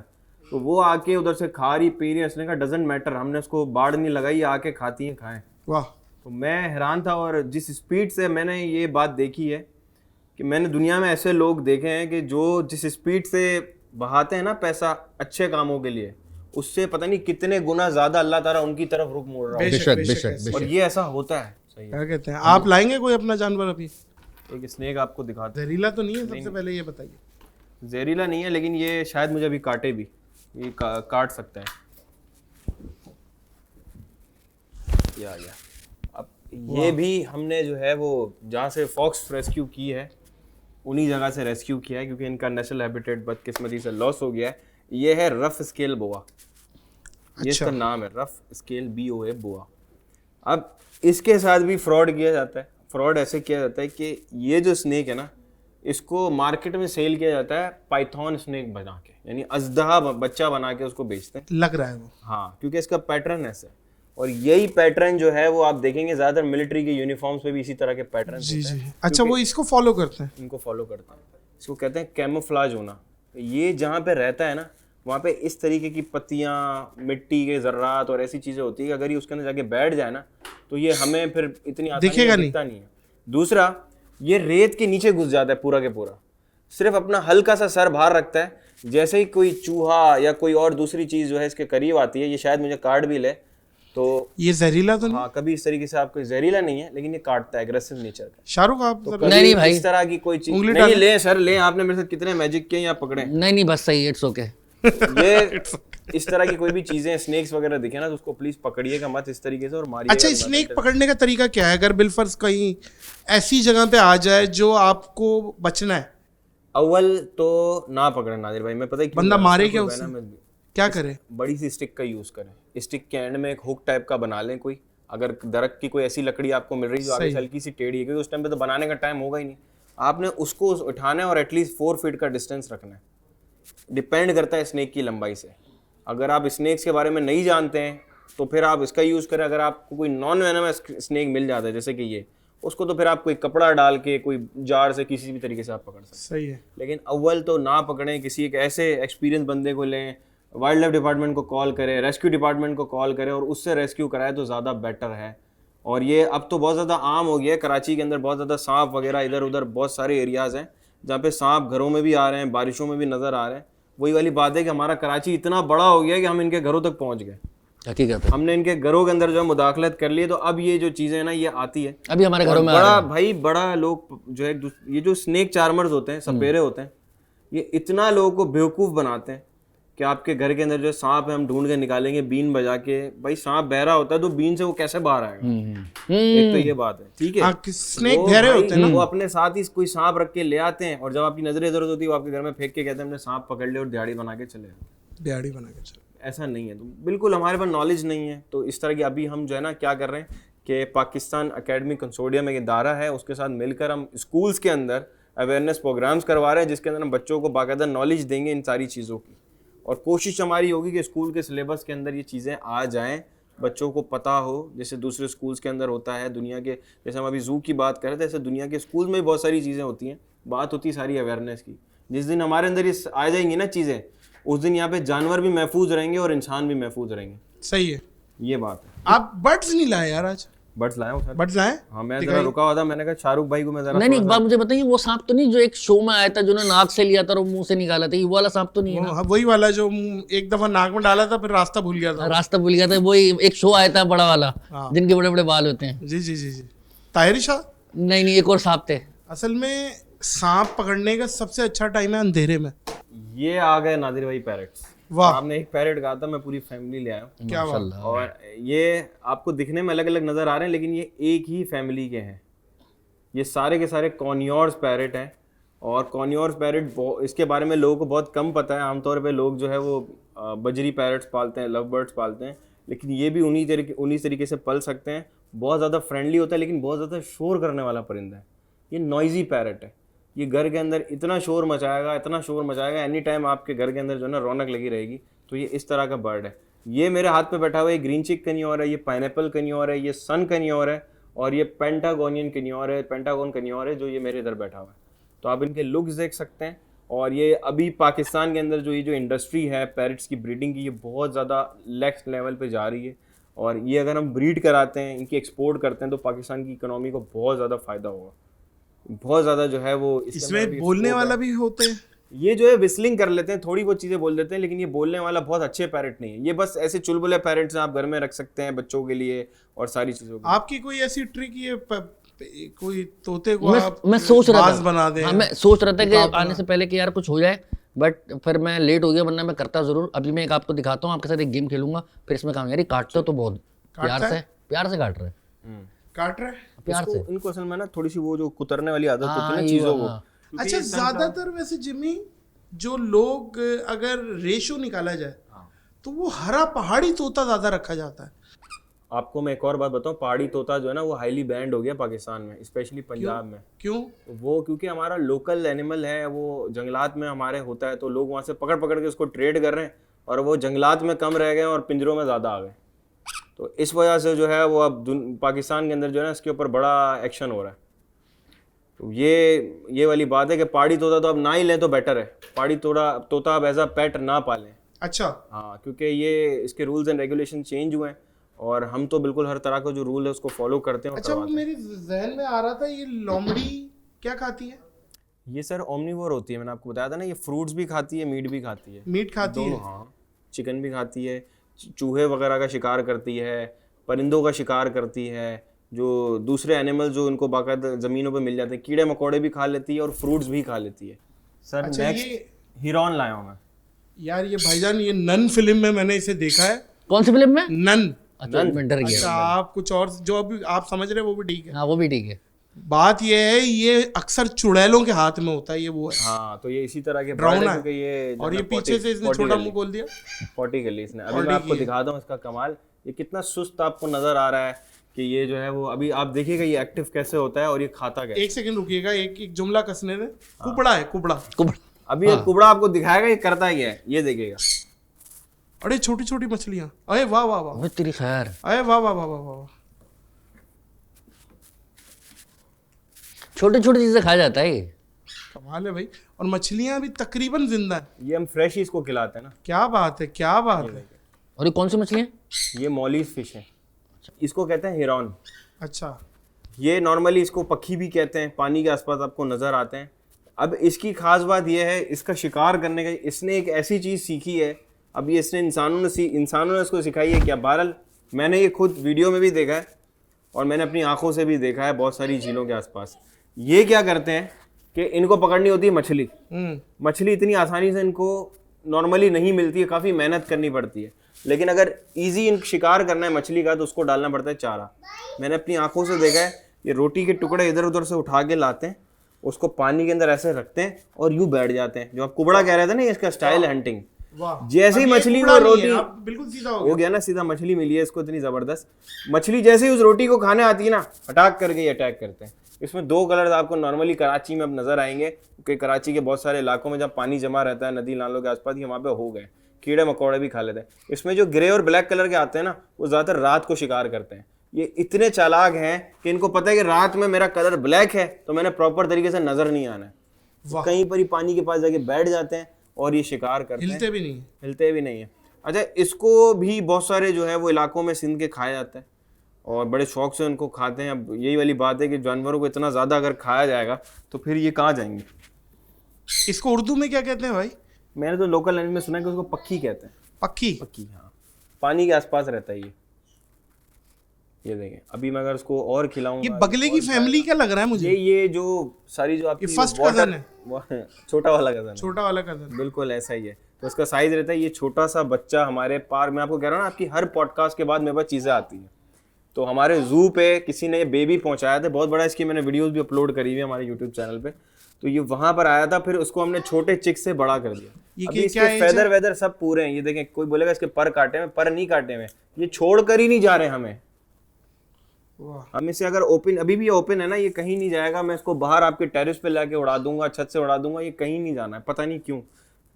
तो वो आके उधर से खा रही पी रही, उसने कहा डजेंट मैटर, हमने उसको बाढ़ नहीं लगाई, आके खाती हैं खाएं। वाह। तो मैं हैरान था, और जिस स्पीड से मैंने ये बात देखी है कि मैंने दुनिया में ऐसे लोग देखे हैं कि जो जिस स्पीड से बहाते हैं ना पैसा अच्छे कामों के लिए, उससे पता नहीं कितने गुना ज्यादा अल्लाह ताला उनकी तरफ रुख मोड़ रहा बेशक बेशक बेशक बेशक है। और ये ऐसा होता है। सही है। क्या कहते हैं, आप लाएंगे कोई अपना जानवर अभी? एक स्नेक आपको दिखाते जहरीला तो नहीं है? सबसे पहले ये बताइए। हैं। जहरीला नहीं है, लेकिन ये शायद मुझे अभी काटे भी, ये काट सकता है। या अब ये भी हमने जो है वो जहाँ से फॉक्स रेस्क्यू की है उन्हीं जगह से रेस्क्यू किया है, क्योंकि इनका नेचुरल हैबिटेट बदकिस्मती से लॉस हो गया है। ये है रफ स्केल बोआ, ये इसका नाम है, रफ स्केल BOA बोआ। अब इसके साथ भी फ्रॉड किया जाता है। फ्रॉड ऐसे किया जाता है कि ये जो स्नेक है ना, इसको मार्केट में सेल किया जाता है पाइथन स्नेक बना के, यानी अजदहा बच्चा बना के उसको बेचते हैं। लग रहा है वो। हाँ, क्योंकि इसका पैटर्न ऐसा है, और यही पैटर्न जो है वो आप देखेंगे ज्यादातर मिलिट्री के यूनिफॉर्म्स पे भी इसी तरह के पैटर्न जी जी। अच्छा, वो इसको फॉलो करते हैं? इनको फॉलो करते हैं। इसको कहते हैं कैमोफ्लाज होना। ये जहाँ पे रहता है ना, वहाँ पे इस तरीके की पत्तियाँ, मिट्टी के जर्रात और ऐसी चीजें होती है कि अगर ये उसके अंदर जाके बैठ जाए ना, तो ये हमें फिर इतनी आसानी से दिखता नहीं है। दूसरा, ये रेत के नीचे घुस जाता है पूरा के पूरा, सिर्फ अपना हल्का सा सर बाहर रखता है। जैसे ही कोई चूहा या कोई और दूसरी चीज जो है इसके करीब आती है, ये शायद मुझे काट भी ले, तो ये जहरीला तो नहीं? हाँ, कभी इस तरीके से आपको जहरीला नहीं है, लेकिन ये काटता है, एग्रेसिव नेचर का। शाहरुख, आप कभी नहीं भाई। इस तरह की कोई चीज उंगली नहीं। ले सर, ले, आपने मेरे साथ कितने मैजिक किए, आप पकड़े। नहीं नहीं, बस सही, इट्स ओके। ये इस तरह की कोई भी चीजें, स्नेक्स वगैरह दिखे ना, तो उसको प्लीज पकड़िएगा मत इस तरीके से और मारिएगा। अच्छा, स्नेक पकड़ने का तरीका क्या है? अगर बिलफर्ज कहीं ऐसी जगह पे आ जाए जो आपको बचना है, अव्वल तो ना पकड़े नादिर भाई। मैं पता है क्यों बंदा कर रहा हूं? मारे क्या कोई उससे? बहना में- क्या करे? बड़ी सी स्टिक का यूज करें। स्टिक के एंड में एक हुक टाइप का बना लें कोई। अगर दरख्त की कोई ऐसी लकड़ी आपको मिल रही है जो आगे से हल्की सी टेढ़ी है, क्योंकि उस टाइम पे तो बनाने का टाइम होगा ही नहीं, आपने उसको उठाना है और एटलीस्ट 4 फीट का डिस्टेंस रखना है। डिपेंड करता है स्नेक की लंबाई से। अगर आप स्नेक्स के बारे में नहीं जानते हैं तो फिर आप इसका यूज़ करें। अगर आपको कोई नॉन वेनमस स्नेक मिल जाता है जैसे कि ये, उसको तो फिर आप कोई कपड़ा डाल के कोई जार से किसी भी तरीके से आप पकड़ सकते हैं। सही है। लेकिन अव्वल तो ना पकड़ें, किसी एक ऐसे एक्सपीरियंस बंदे को लें, वाइल्ड लाइफ डिपार्टमेंट को कॉल करें, रेस्क्यू डिपार्टमेंट को कॉल करें और उससे रेस्क्यू कराए तो ज़्यादा बेटर है। और ये अब तो बहुत ज़्यादा आम हो गया है, कराची के अंदर बहुत ज़्यादा सांप वगैरह, इधर उधर बहुत सारे एरियाज़ हैं जहाँ पे सांप घरों में भी आ रहे हैं, बारिशों में भी नज़र आ रहे हैं। वही वाली बात है कि हमारा कराची इतना बड़ा हो गया है कि हम इनके घरों तक पहुँच गए। हकीकत है। हमने इनके घरों के अंदर जो है मुदाखलत कर लिए, तो अब ये जो चीज़ें हैं ना, ये आती है। अभी हमारे घरों में आ बड़ा रहे हैं। भाई बड़ा लोग जो है, ये जो स्नेक चार्मर्स होते हैं, सपेरे होते हैं, ये इतना लोगों को बेवकूफ़ बनाते हैं कि आपके घर के अंदर जो सांप है हम ढूंढ के निकालेंगे बीन बजा के। भाई सांप बहरा होता है तो बीन से वो कैसे बाहर आएगा? एक तो ये बात है, ठीक है। हाँ, स्नेक वो गहरे भाई, होते हैं ना। वो अपने साथ ही कोई सांप रख के ले आते हैं और जब आपकी नजर इधर होती है वो आपके घर में फेंक के कहते हैं हमने सांप पकड़ लिया और दिहाड़ी बना के चले आए। दिहाड़ी बना के चलो। ऐसा नहीं है। तो बिल्कुल हमारे पास नॉलेज नहीं है। तो इस तरह की अभी हम जो है ना क्या कर रहे हैं कि पाकिस्तान एकेडमिक कंसोर्टियम एक इदारा है, उसके साथ मिलकर हम स्कूल्स के अंदर अवेयरनेस प्रोग्राम्स करवा रहे हैं, जिसके अंदर हम बच्चों को बाकायदा नॉलेज देंगे इन सारी चीज़ों की। और कोशिश हमारी होगी कि स्कूल के सिलेबस के अंदर ये चीज़ें आ जाएं, बच्चों को पता हो, जैसे दूसरे स्कूल्स के अंदर होता है दुनिया के। जैसे हम अभी जू की बात कर रहे थे, ऐसे दुनिया के स्कूल में भी बहुत सारी चीज़ें होती हैं। बात होती है सारी अवेयरनेस की। जिस दिन हमारे अंदर ये आ जाएंगी ना चीज़ें, उस दिन यहाँ पे जानवर भी महफूज रहेंगे और इंसान भी महफूज रहेंगे। सही है। ये बात है। आप बर्ड्स नहीं लाए यार आज? बर्ड्स लाया हूँ सर। बर्ड्स लाए? हाँ, मैं जरा रुका हुआ था, मैंने कहा शाहरुख भाई को मैं जरा नहीं नहीं, एक बात मुझे बताइए, वो सांप तो नहीं जो एक शो में आया था, जो नाक से लिया था और मुंह से निकाला था, ये वाला सांप तो नहीं है ना? वही वाला जो एक दफा नाक में डाला था फिर रास्ता भूल गया था। रास्ता भूल गया था, वही एक शो आया था बड़ा वाला, हाँ। जिनके बड़े बड़े बाल होते हैं। जी जी जी जी। ताहिर शाह? नहीं नहीं, एक और सांप थे। असल में सांप पकड़ने का सबसे अच्छा टाइम है अंधेरे में। ये आ गए नादिर भाई पैरेट्स। वाह, आपने एक पैरेट कहा था, मैं पूरी फैमिली ले आया हूँ। क्या बात। और ये आपको दिखने में अलग अलग नज़र आ रहे हैं, लेकिन ये एक ही फैमिली के हैं। ये सारे के सारे कॉर्नियोर्स पैरेट हैं। और कॉर्नियोर्स पैरेट, इसके बारे में लोगों को बहुत कम पता है। आमतौर पे लोग जो है वो बजरी पैरेट्स पालते हैं, लव बर्ड्स पालते हैं, लेकिन ये भी उन्हीं तरीके से पल सकते हैं। बहुत ज़्यादा फ्रेंडली होता है, लेकिन बहुत ज़्यादा शोर करने वाला परिंदा है। ये नॉइजी पैरेट है। ये घर के अंदर इतना शोर मचाएगा, एनी टाइम आपके घर के अंदर जो है ना रौनक लगी रहेगी। तो ये इस तरह का बर्ड है। ये मेरे हाथ पे बैठा हुआ है ग्रीन चिक कन्योर है, ये पाइनएप्पल कन्योर है, ये सन कन्योर है और ये पेंटागोनियन कन्योर है, पेंटागोन कन्योर है जो ये मेरे इधर बैठा हुआ है। तो आप इनके लुक्स देख सकते हैं। और ये अभी पाकिस्तान के अंदर जो इंडस्ट्री है पैरट्स की ब्रीडिंग की, ये बहुत ज़्यादा नेक्स्ट लेवल पे जा रही है। और ये अगर हम ब्रीड कराते हैं, इनकी एक्सपोर्ट करते हैं तो पाकिस्तान की इकोनॉमी को बहुत ज़्यादा फ़ायदा होगा, बहुत ज़्यादा जो है वो इसमें बोलने वाला भी होते हैं। ये जो है विस्लिंग कर लेते हैं, थोड़ी बहुत चीज़ें बोल देते हैं, लेकिन ये बोलने वाला बहुत अच्छे पैरट नहीं है। ये बस ऐसे चुलबुले पैरट्स हैं, आप घर में रख सकते हैं बच्चों के लिए और सारी चीज़ों के लिए। आपकी कोई ऐसी ट्रिक ये कोई तोते को आप मैं सोच रहा बाज था, बना दें? हाँ, मैं सोच रहा था कि आने से पहले कि यार कुछ हो जाए, बट फिर मैं लेट हो गया, वरना मैं करता जरूर। अभी मैं एक आपको दिखाता हूँ, आपके साथ एक गेम खेलूंगा, फिर इसमें काम यार ये काटते हो तो बहुत प्यार से काट रहे हैं, काट रहे हैं? प्यार से। इनको असल में ना थोड़ी सी वो जो कुतरने वाली आदत होती है हाँ, ना ये चीज़ों वाला। को। अच्छा, ज्यादातर वैसे जिम्मी जो लोग अगर रेशो निकाला जाए तो वो हरा पहाड़ी तोता ज्यादा रखा जाता है। आपको मैं एक और बात बताऊं, पहाड़ी तोता जो है ना वो हाईली बैंड हो गया पाकिस्तान में, स्पेशली पंजाब में। क्यों? वो क्योंकि हमारा लोकल एनिमल है, वो जंगलात में हमारे होता है, तो लोग वहाँ से पकड़ पकड़ के उसको ट्रेड कर रहे हैं और वो जंगलात में कम रह गए और पिंजरों में ज़्यादा आ गए। तो इस वजह से जो है वो अब पाकिस्तान के अंदर जो है ना इसके ऊपर बड़ा एक्शन हो रहा है। तो ये वाली बात है कि पहाड़ी तोता तो अब ना ही लें तो बेटर है। पहाड़ी तोता अब एज अ पेट ना पालें। अच्छा। हाँ, क्योंकि ये इसके रूल्स एंड रेगुलेशन चेंज हुए हैं और हम तो बिल्कुल हर तरह का जो रूल है उसको फॉलो करते हैं और अच्छा, वो करवाते हैं। मेरे जहन में आ रहा था, ये लोमड़ी क्या खाती है? ये सर ओमनीवोर होती है, मैंने आपको बताया था ना, ये फ्रूट्स भी खाती है, मीट भी खाती है, मीट खाती है? दोनों। हाँ, चिकन भी खाती है, चूहे वगैरह का शिकार करती है, परिंदों का शिकार करती है, जो दूसरे एनिमल जो उनको बाकायदा ज़मीनों पे मिल जाते हैं, कीड़े मकोड़े भी खा लेती है और फ्रूट्स भी खा लेती है। सर अच्छा, नेक्स्ट हिरॉन लाया हूँ मैं। यार ये भाईजान, ये नन फिल्म में मैंने इसे देखा है। कौन सी फिल्म में? नन। अच्छा, मैं डर गया। अच्छा, आप कुछ और जो अभी आप समझ रहे हैं वो भी ठीक है। हाँ, वो भी ठीक है। बात ये है, ये अक्सर चुड़ैलों के हाथ में होता है, ये वो है। हाँ, तो ये इसी तरह के ड्रोन bird है। क्योंकि ये और ये पीछे से इसने छोटा मुंह खोल दिया। पॉटी कर ली इसने। अभी मैं आपको दिखाता हूँ इसका कमाल। ये कितना सुस्त आपको नजर आ रहा है कि ये जो है वो अभी आप देखिएगा ये एक्टिव कैसे होता है और ये खाता कैसे। एक सेकंड रुकिएगा, एक जुमला कसने दे। कुबड़ा है, कुबड़ा। अभी ये कुबड़ा आपको दिखाएगा ये करता क्या है, ये देखिएगा। अरे छोटी छोटी मछलियां, अरे वाह वाह वाह, अबे तेरी खैर, अरे वाह वाह वाह वाह वाह। छोटी छोटी चीजें खा जाता है ये। कमाल है भाई। और मछलियां भी तकरीबन जिंदा है। ये हम फ्रेश ही इसको खिलाते हैं ना। क्या बात है, क्या बात है। और ये कौन सी मछली है? ये मॉलीज फिश है, इसको कहते हैं हिरॉन। अच्छा। ये नॉर्मली इसको पक्षी भी कहते हैं, पानी के आसपास आपको नजर आते हैं। अब इसकी खास बात यह है, इसका शिकार करने का इसने एक ऐसी चीज़ सीखी है। अब ये इसने इंसानों ने इसको सिखाई है क्या? बहरहाल मैंने ये खुद वीडियो में भी देखा है और मैंने अपनी आंखों से भी देखा है बहुत सारी झीलों के आसपास। ये क्या करते हैं कि इनको पकड़नी होती है मछली। मछली इतनी आसानी से इनको नॉर्मली नहीं मिलती है, काफ़ी मेहनत करनी पड़ती है। लेकिन अगर इजी इन शिकार करना है मछली का तो उसको डालना पड़ता है चारा। मैंने अपनी आंखों से देखा है, ये रोटी के टुकड़े इधर उधर से उठा के लाते हैं, उसको पानी के अंदर ऐसे रखते हैं और यूं बैठ जाते हैं। जो आप कुबड़ा कह रहे थे ना, इसका स्टाइल हंटिंग। जैसे ही मछली को रोटी बिल्कुल सीधा हो गया ना, सीधा मछली मिली है इसको इतनी जबरदस्त। मछली जैसे ही उस रोटी को खाने आती है ना, अटैक करके ये अटैक करते हैं। इसमें दो कलर आपको नॉर्मली कराची में अब नजर आएंगे, क्योंकि कराची के बहुत सारे इलाकों में जब पानी जमा रहता है नदी नालों के आसपास, ये वहाँ पे हो गए, कीड़े मकोड़े भी खा लेते हैं। इसमें जो ग्रे और ब्लैक कलर के आते हैं ना, वो ज़्यादातर रात को शिकार करते हैं। ये इतने चालाक हैं कि इनको पता है कि रात में मेरा कलर ब्लैक है तो मैंने प्रॉपर तरीके से नजर नहीं आना है। कहीं पर ही पानी के पास जाके बैठ जाते हैं और ये शिकार करते हैं। हिलते भी नहीं है। अच्छा, इसको भी बहुत सारे जो है वो इलाकों में सिंध के खाया जाता है और बड़े शौक से उनको खाते हैं। अब यही वाली बात है कि जानवरों को इतना ज़्यादा अगर खाया जाएगा तो फिर ये कहाँ जाएंगे। इसको उर्दू में क्या कहते हैं भाई? मैंने तो लोकल लैंग्वेज में सुना है कि उसको पक्की कहते हैं। पक्की। हाँ, पानी के आसपास रहता है ये देखें। अभी मैं अगर उसको और खिलाऊंगा, ये बगले की फैमिली का लग रहा है मुझे। ये जो सारी जो आपकी फर्स्ट कजन है, छोटा वाला कजन, छोटा वाला कजन, बिल्कुल ऐसा ही है। तो उसका साइज रहता है ये छोटा सा बच्चा हमारे पार्क में। आपको कह रहा हूँ ना, आपकी हर पॉडकास्ट के बाद मेरे पास चीज़ें आती हैं। तो हमारे जू पे किसी ने ये बेबी पहुंचाया था, बहुत बड़ा, इसकी मैंने वीडियोस भी अपलोड करी हुई है हमारे यूट्यूब चैनल पे। तो ये वहां पर आया था, फिर उसको हमने छोटे चिक से बड़ा कर दिया। अभी इसके फेदर वेदर सब पूरे हैं। ये देखें, कोई बोलेगा इसके पर काटे हुए, पर नहीं काटे हुए, ये छोड़ कर ही नहीं जा रहे हमें। वाह। हम इसे अगर ओपन, अभी भी ओपन है ना, ये कहीं नहीं जाएगा। मैं इसको बाहर आपके टेरेस पे लाके उड़ा दूंगा, छत से उड़ा दूंगा, ये कहीं नहीं जाना है। पता नहीं क्यों,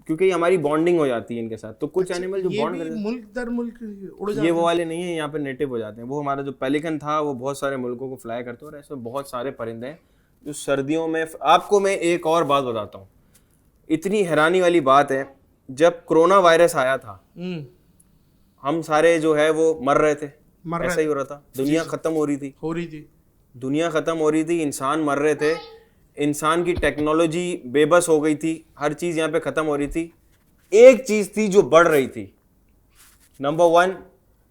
क्योंकि ये हमारी बॉन्डिंग हो जाती है इनके साथ। तो कुछ एनिमल जो ये बॉन्ड भी करते मुल्क दर मुल्क उड़ हैं, जाते ये वो वाले नहीं है, यहाँ पे नेटिव हो जाते हैं। वो हमारा जो पेलिकन था वो बहुत सारे मुल्कों को फ्लाई करता है, और ऐसे बहुत सारे परिंदे हैं जो सर्दियों में। आपको मैं एक और बात बताता हूँ, इतनी हैरानी वाली बात है, जब कोरोना वायरस आया था हम्म, हम सारे जो है वो मर रहे थे, मर रहे ऐसा ही हो रहा था, दुनिया खत्म हो रही थी, हो रही थी। दुनिया खत्म हो रही थी, इंसान मर रहे थे, इंसान की टेक्नोलॉजी बेबस हो गई थी, हर चीज यहाँ पे खत्म हो रही थी। एक चीज थी जो बढ़ रही थी, नंबर 1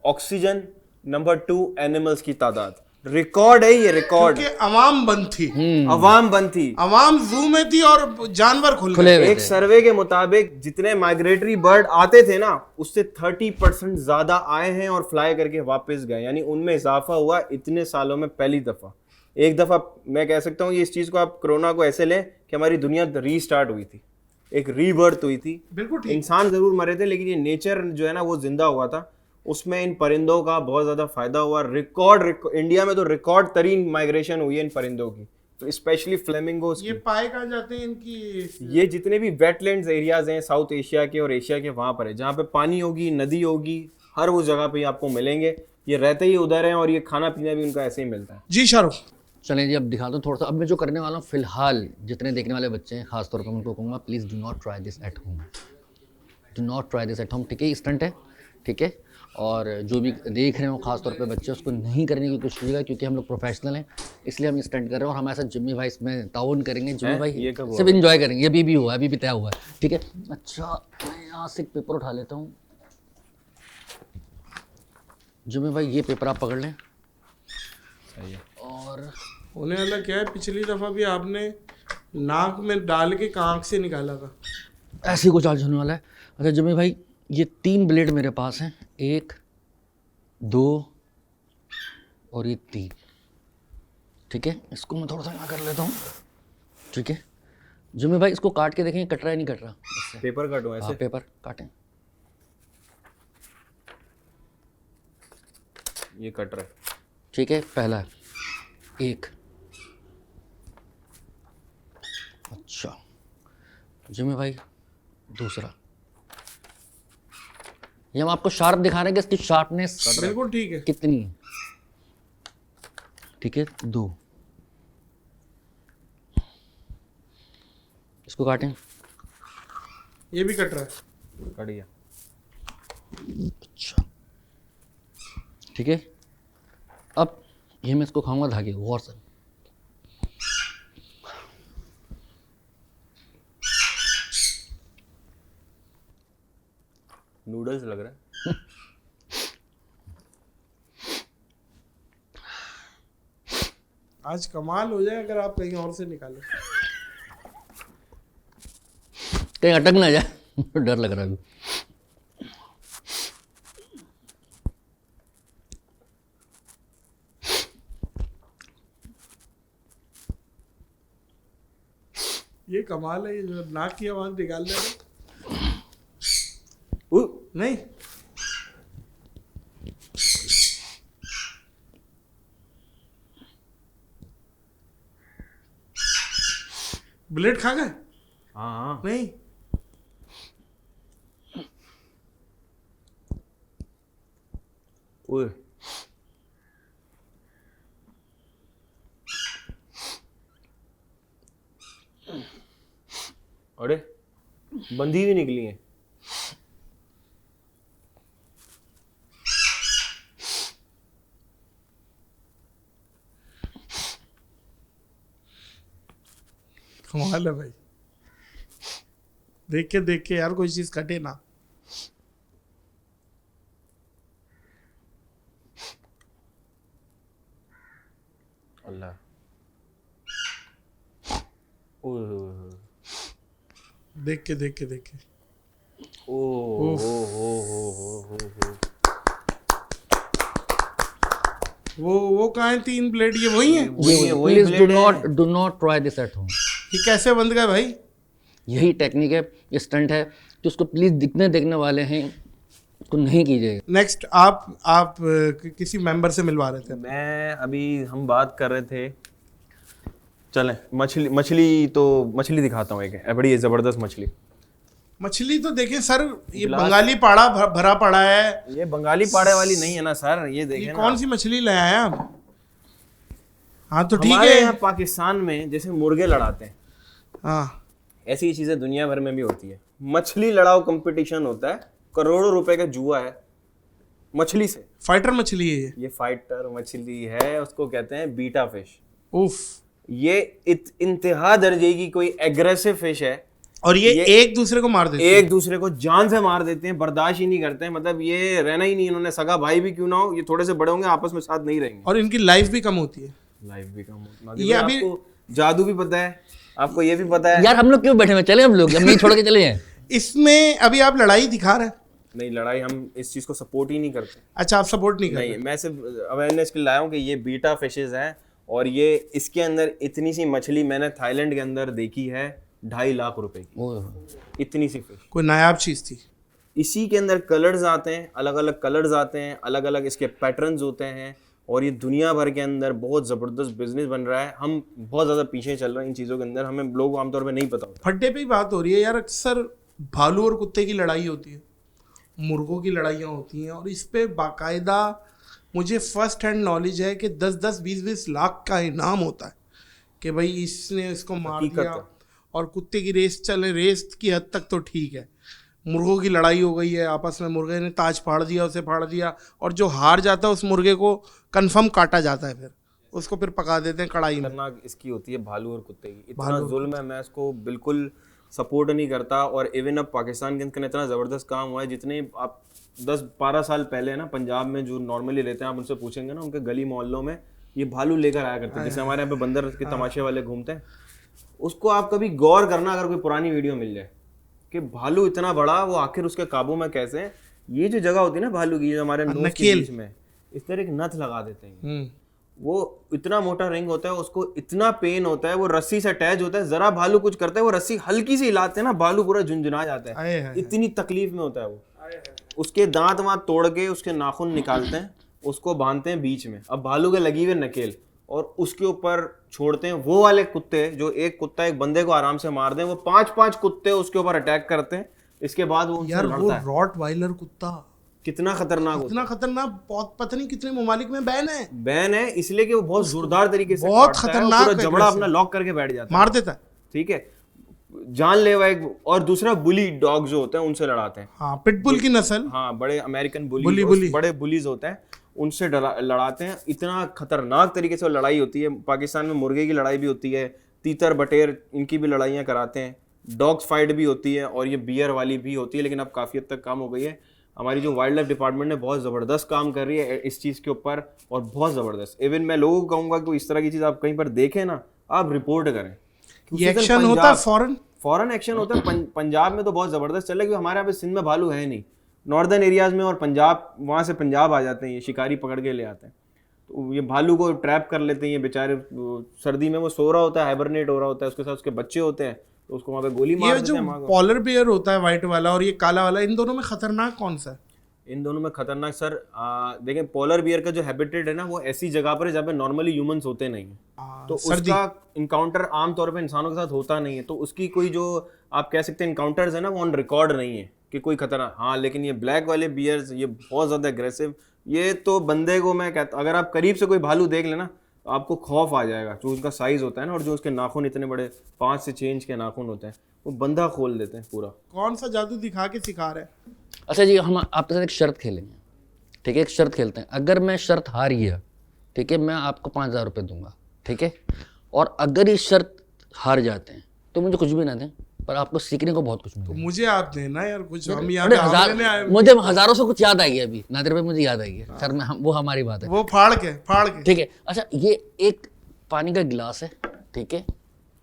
ऑक्सीजन, नंबर 2 एनिमल्स की तादाद। रिकॉर्ड है ये, रिकॉर्ड। क्योंकि अवाम बंद थी, अवाम बंद थी, अवाम जू में थी और जानवर खुल खुले गए। हुए एक थे। सर्वे के मुताबिक जितने माइग्रेटरी बर्ड आते थे ना, उससे 30% ज्यादा आए हैं और फ्लाई करके वापस गए, यानी उनमें इजाफा हुआ इतने सालों में पहली दफा। एक दफा मैं कह सकता हूँ ये, इस चीज को आप कोरोना को ऐसे लें कि हमारी दुनिया रीस्टार्ट हुई थी, एक रीबर्थ हुई थी। बिल्कुल ठीक। इंसान जरूर मरे थे, लेकिन ये नेचर जो है ना वो जिंदा हुआ था, उसमें इन परिंदों का बहुत ज्यादा फायदा हुआ। इंडिया में तो रिकॉर्ड तरीन माइग्रेशन हुई है इन परिंदों की, तो स्पेशली फ्लेमिंगोस ये की। पाए कहाँ जाते हैं इनकी? ये जितने भी वेटलैंड्स एरियाज हैं साउथ एशिया के और एशिया के, वहां पर है जहाँ पे पानी होगी, नदी होगी, हर वो जगह पे आपको मिलेंगे। ये रहते ही उधर हैं और ये खाना पीना भी उनका ऐसे ही मिलता है। जी शाहरुख, चलें जी, अब दिखा दो थोड़ा सा। अब मैं जो करने वाला हूँ फिलहाल, जितने देखने वाले बच्चे हैं खासतौर पर उनको कहूँगा, please do not try this at home, do not try this at home, ठीक है? स्टंट है, ठीक है? और जो भी देख रहे हो खासतौर पे बच्चे, उसको नहीं करने की कोशिश कीजिएगा, क्योंकि हम लोग प्रोफेशनल हैं, इसलिए हम स्टंट कर रहे हैं। और हम ऐसा जिम्मी भाई इसमें ताउन करेंगे, जिम्मी भाई ये कब सिर्फ इन्जॉय करेंगे, ये अभी हुआ है, अभी भी तय हुआ है, ठीक है? अच्छा, मैं यहाँ से एक पेपर उठा लेता हूँ। जिम्मी भाई ये पेपर आप पकड़ लें, सही है। और होने वाला क्या है, पिछली दफा भी आपने नाक में डाल के कांख से निकाला था। ऐसे ही कुछ आज होने वाला है। अच्छा जिम्मी भाई, ये 3 ब्लेड मेरे पास हैं, 1 2 और ये 3, ठीक है? इसको मैं थोड़ा सा यहाँ कर लेता हूँ, ठीक है? जिम्मी भाई इसको काट के देखें, कट रहा है नहीं कट रहा इससे। पेपर काटो हाँ, ऐसे, पेपर काटें, ये कट रहा है। ठीक है? पहला 1, अच्छा जिम्मी भाई दूसरा। ये हम आपको शार्प दिखा रहे हैं कि इसकी शार्पनेस बिल्कुल ठीक है। कितनी है, ठीक है? 2, इसको काटें, ये भी कट रहा है। कट गया। अच्छा ठीक है? अब ये मैं इसको खाऊंगा धागे, गौर से। नूडल्स लग रहा है। आज कमाल हो जाए अगर आप कहीं और से निकालें। कहीं अटक ना जाए डर लग रहा है अभी। ये कमाल है, ये जो नाक की आवाज निकाल रहे हैं। नहीं, ब्लेड खा गए? हाँ हाँ, नहीं, ओए अरे बंदी भी निकली है। कमाल है भाई। देख के यार कोई चीज कटे ना। अल्लाह, ओए ओए देख के ओ हो हो। वो कहाँ है 3 ब्लेड? ये वही है? वही प्लीज blade है। Do not try this at home. ये कैसे बंद गए भाई? यही टेक्निक है, ये स्टंट है कि उसको प्लीज़ देखने वाले हैं इसको नहीं कीजिएगा। नेक्स्ट आप किसी मेंबर से मिलवा रहे थे। मैं अभी हम बात कर रहे थे, चलें मछली दिखाता हूँ, एक बड़ी ज़बरदस्त मछली। मछली तो देखें सर, ये बंगाली पाड़ा भरा पड़ा है। ये बंगाली पाड़े वाली नहीं है ना सर, ये ये देखें ना। कौन सी मछली ले आए आप? हाँ तो ठीक हमारे है। यहाँ पाकिस्तान में जैसे मुर्गे लड़ाते हैं, हाँ ऐसी चीजें दुनिया भर में भी होती है। मछली लड़ाओ कंपटीशन होता है, करोड़ों रुपए का जुआ है मछली से। फाइटर मछली है ये। ये फाइटर मछली है, उसको कहते हैं बीटा फिश। उफ। ये इंतहा दर्जे की कोई एग्रेसिव फिश है, और ये एक दूसरे को मार देते हैं। एक दूसरे को जान से मार देते हैं, बर्दाश्त ही नहीं करते हैं। मतलब ये रहना ही नहीं, इन्होंने सगा भाई भी क्यों ना हो, ये थोड़े से बड़े होंगे आपस में साथ नहीं रहेंगे। और इनकी लाइफ भी कम होती है। लाइफ भी कम होती है। ये अभी आपको जादू भी पता है, आपको ये भी पता है। यार हम लोग क्यों बैठे हुए, चले हम लोग, हम नहीं छोड़ के चले जाएं। इसमें अभी आप लड़ाई दिखा रहे हैं। नहीं, लड़ाई हम इस चीज को सपोर्ट ही नहीं करते। अच्छा, आप सपोर्ट नहीं करते। नहीं, मैं सिर्फ अवेयरनेस के लिए लाया हूँ कि ये बीटा फिशेज हैं, और ये इसके अंदर इतनी सी मछली मैंने थाईलैंड के अंदर देखी है 2.5 लाख रुपए की, ओह। इतनी सी फिश। कोई नायाब चीज थी। इसी के अंदर कलर्स आते हैं, अलग अलग कलर्स आते हैं, अलग अलग इसके पैटर्न्स होते हैं, और ये दुनिया भर के अंदर बहुत ज़बरदस्त बिजनेस बन रहा है। हम बहुत ज़्यादा पीछे चल रहे हैं इन चीज़ों के अंदर, हमें लोग आमतौर पे नहीं पता होता। फड्डे पे ही बात हो रही है यार। अक्सर भालू और कुत्ते की लड़ाई होती है, मुर्गों की लड़ाइयाँ होती हैं, और इस पे बाकायदा मुझे फर्स्ट हैंड नॉलेज है कि 10-10, 20-20 लाख का इनाम होता है कि भाई इसने इसको मार हकीकत दिया। है। और कुत्ते की रेस चले, रेस की हद तक तो ठीक है। मुर्गों की लड़ाई हो गई है आपस में, मुर्गे ने ताज फाड़ दिया, उसे फाड़ दिया, और जो हार जाता है उस मुर्गे को कंफर्म काटा जाता है, फिर उसको फिर पका देते हैं कढ़ाई में। खतरनाक इसकी होती है भालू और कुत्ते की, इतना जुल्म है। मैं इसको बिल्कुल सपोर्ट नहीं करता। और इवन अब पाकिस्तान के अंदर इतना ज़बरदस्त काम हुआ है, जितने आप 10-12 साल पहले ना पंजाब में जो नॉर्मली रहते हैं, आप उनसे पूछेंगे ना, उनके गली मोहल्लों में ये भालू लेकर आया करते हैं। जैसे हमारे यहाँ पे बंदर के तमाशे वाले घूमते हैं, उसको आप कभी गौर करना अगर कोई पुरानी वीडियो मिल जाए कि भालू इतना बड़ा, वो आखिर उसके काबू में कैसे है। ये जो जगह होती है ना भालू की, जो हमारे नोज के बीच में, इस तरह एक नथ लगा देते हैं। वो इतना मोटा रिंग होता है, उसको इतना पेन होता है, वो रस्सी से अटैच होता है। जरा भालू कुछ करता है, वो रस्सी हल्की सी हिलाते हैं ना, भालू पूरा झुंझुना जाता है। इतनी तकलीफ में होता है वो। उसके दांत वांत तोड़ के उसके नाखून निकालते हैं, उसको बांधते हैं बीच में। अब भालू के लगी हुए नकेल, और उसके ऊपर छोड़ते हैं। वो वाले कुत्ते, जो एक कुत्ता एक बंदे को आराम से मार दें, वो 5-5 कुत्ते उसके ऊपर अटैक करते हैं। इसके बाद वो यार वो रॉटवाइलर कुत्ता कितना खतरनाक होता है। इतना खतरनाक, बहुत पता नहीं कितने ममालिक में बैन है इसलिए कि वो बहुत जोरदार तरीके से बहुत काटता है, खतरनाक पूरा जबड़ा अपना लॉक करके बैठ जाता है, मार देता है। ठीक है, जानलेवा एक। और दूसरा बुली डॉग जो होते हैं, उनसे लड़ाते हैं। हाँ, पिटबुल की नस्ल। हाँ, बड़े अमेरिकन बुली बड़े बुलीज होते हैं, उनसे लड़ाते हैं। इतना खतरनाक तरीके से लड़ाई होती है। पाकिस्तान में मुर्गे की लड़ाई भी होती है, तीतर बटेर इनकी भी लड़ाइयाँ कराते हैं, डॉग्स फाइट भी होती है, और ये बियर वाली भी होती है, लेकिन अब काफ़ी हद तक कम हो गई है। हमारी जो वाइल्ड लाइफ डिपार्टमेंट ने बहुत ज़बरदस्त काम कर रही है इस चीज़ के ऊपर, और बहुत ज़बरदस्त। इवन मैं लोगों को कहूँगा कि इस तरह की चीज़ आप कहीं पर देखें ना, आप रिपोर्ट करें। ये एक्शन होता है फॉरेन एक्शन होता है। पंजाब में तो बहुत ज़बरदस्त चल रहा है, क्योंकि हमारे यहाँ पे सिंध में भालू है नहीं, नॉर्दर्न एरियाज़ में, और पंजाब, वहाँ से पंजाब आ जाते हैं, ये शिकारी पकड़ के ले आते हैं। तो ये भालू को ट्रैप कर लेते हैं। ये बेचारे सर्दी में वो सो रहा होता है, हाइबरनेट हो रहा होता है, उसके साथ उसके बच्चे होते हैं, तो उसको वहाँ पे गोली मार देते हैं। ये जो पॉलर बियर होता है व्हाइट वाला और ये काला वाला, इन दोनों में खतरनाक कौन सा है? इन दोनों में खतरनाक सर, देखें, पोलर बियर का जो हैबिटेट है ना, वो ऐसी जगह पर है जहाँ पे नॉर्मली ह्यूमंस होते नहीं है, तो उसका इनकाउंटर आमतौर पे इंसानों के साथ होता नहीं है। तो उसकी कोई जो आप कह सकते हैं इनकाउंटर्स है ना, वो ऑन रिकॉर्ड नहीं है कि कोई खतरा। हाँ, लेकिन ये ब्लैक वाले बियर्स, ये बहुत ज़्यादा एग्रेसिव। ये तो बंदे को मैं कहता, अगर आप करीब से कोई भालू देख लेना, तो आपको खौफ आ जाएगा। जो उसका साइज़ होता है ना, और जो उसके नाखून इतने बड़े 5 से 6 इंच के नाखून होते हैं, वो बंदा खोल देते हैं पूरा। कौन सा जादू दिखा के सिखा रहे हैं? अच्छा जी, हम आपके साथ एक शर्त खेलेंगे, ठीक है? एक शर्त खेलते हैं। अगर मैं शर्त हार गया, ठीक है, मैं आपको 5000 रुपये दूंगा, ठीक है? और अगर ये शर्त हार जाते हैं तो मुझे कुछ भी ना दें, पर आपको सीखने को बहुत कुछ मिलेगा। तो मुझे आप देना यार कुछ, हम यहाँ पे आए। मुझे हज़ारों से कुछ याद आई है अभी, नादिर भाई, मुझे याद आई है सर, वो हमारी बात है, वो फाड़ के ठीक है। अच्छा, ये एक पानी का गिलास है, ठीक है,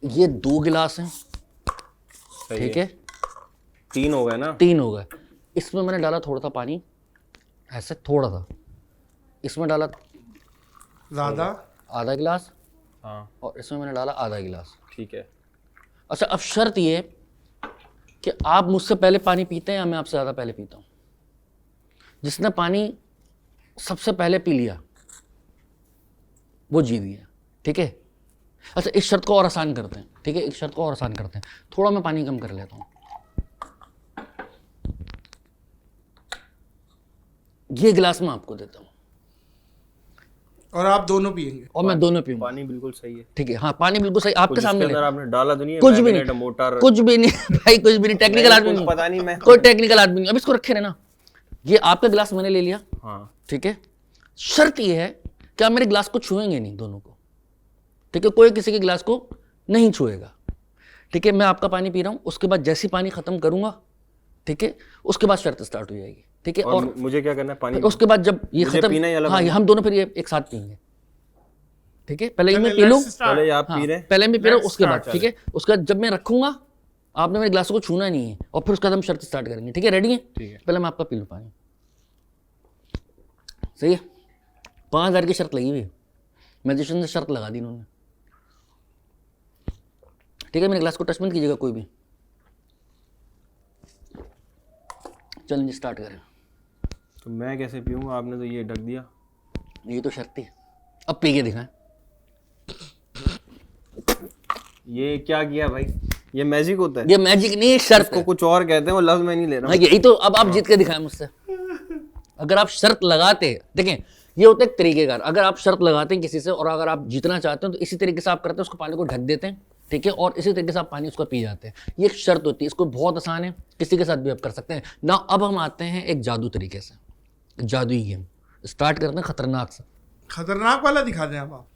ये 2 गिलास हैं, ठीक है, 3 हो गए ना, 3 हो गए। इसमें मैंने डाला थोड़ा सा पानी, ऐसे थोड़ा सा, इसमें डाला ज़्यादा, आधा गिलास, हाँ, और इसमें मैंने डाला आधा गिलास, ठीक है। अच्छा, अब शर्त ये कि आप मुझसे पहले पानी पीते हैं या मैं आपसे ज़्यादा पहले पीता हूँ? जिसने पानी सबसे पहले पी लिया वो जीत गया, ठीक है। अच्छा, इस शर्त को और आसान करते हैं, ठीक है, इस शर्त को और आसान करते हैं। थोड़ा मैं पानी कम कर लेता हूँ। ये गिलास मैं आपको देता हूँ और आप दोनों पियेंगे। और मैं दोनों पीऊंगा, पानी बिल्कुल सही है। ठीक है। हाँ, पानी बिल्कुल सही, आपके कुछ सामने इसके अंदर आपने डाला तो नहीं है? कुछ भी मैग्नेट, नहीं, मोटर, कुछ भी नहीं भाई, कुछ भी नहीं। टेक्निकल आदमी कुछ नहीं, पता नहीं मैं। कोई टेक्निकल आदमी नहीं। अब इसको रखे रहना। ये आपका गिलास मैंने ले लिया, हाँ ठीक है। शर्त ये है कि आप मेरे गिलास को छुएंगे नहीं, दोनों को, ठीक है। कोई किसी के गिलास को नहीं छुएगा, ठीक है। मैं आपका पानी पी रहा हूँ, उसके बाद जैसी पानी खत्म करूंगा, ठीक है, उसके बाद शर्त स्टार्ट हो जाएगी, ठीक है। और मुझे क्या करना है? पानी फिर उसके बाद जब ये मुझे खत्म, पीना ही अलग हाँ, ये हम दोनों फिर ये एक साथ पियेंगे, ठीक है। पहले ये मैं पी लूँ, पहले आप हाँ, पी रहे हैं। पहले मैं पी रहा हूँ, Let's उसके बाद, start. ठीक है। उसके बाद जब मैं रखूंगा, आपने मेरे गिलासों को छूना नहीं है, और फिर उसके बाद हम शर्त स्टार्ट करेंगे, ठीक है। रेडी है? ठीक है। पहले मैं आपका पी लूँ पानी, सही है। 5,000 की शर्त लगी हुई है, मैजिशियन ने शर्त लगा दी इन्होंने, ठीक है। मेरे ग्लास को टच मत कीजिएगा कोई भी। चलेंगे, स्टार्ट करें। तो मैं कैसे पीऊंगा? आपने तो ये ढक दिया। ये तो शर्त थी, अब पी के दिखाएं। ये क्या किया भाई? ये मैजिक होता है? ये मैजिक नहीं, शर्त इसको है। कुछ और कहते हैं, वो लफ्ज मैं नहीं ले रहा हाँ, हूँ। यही तो। अब आप जीत के दिखाएं मुझसे। अगर आप शर्त लगाते, देखें, ये होता है एक तरीकेकार। अगर आप शर्त लगाते हैं किसी से और अगर आप जीतना चाहते हैं तो इसी तरीके से आप करते हैं, उसको पानी को ढक देते हैं, ठीक है, और इसी तरीके से आप पानी उसको पी जाते हैं। ये एक शर्त होती है, इसको बहुत आसान है, किसी के साथ भी आप कर सकते हैं ना। अब हम आते हैं एक जादू तरीके से, जादुई गेम स्टार्ट करते हैं, खतरनाक से। खतरनाक वाला दिखा दें आप।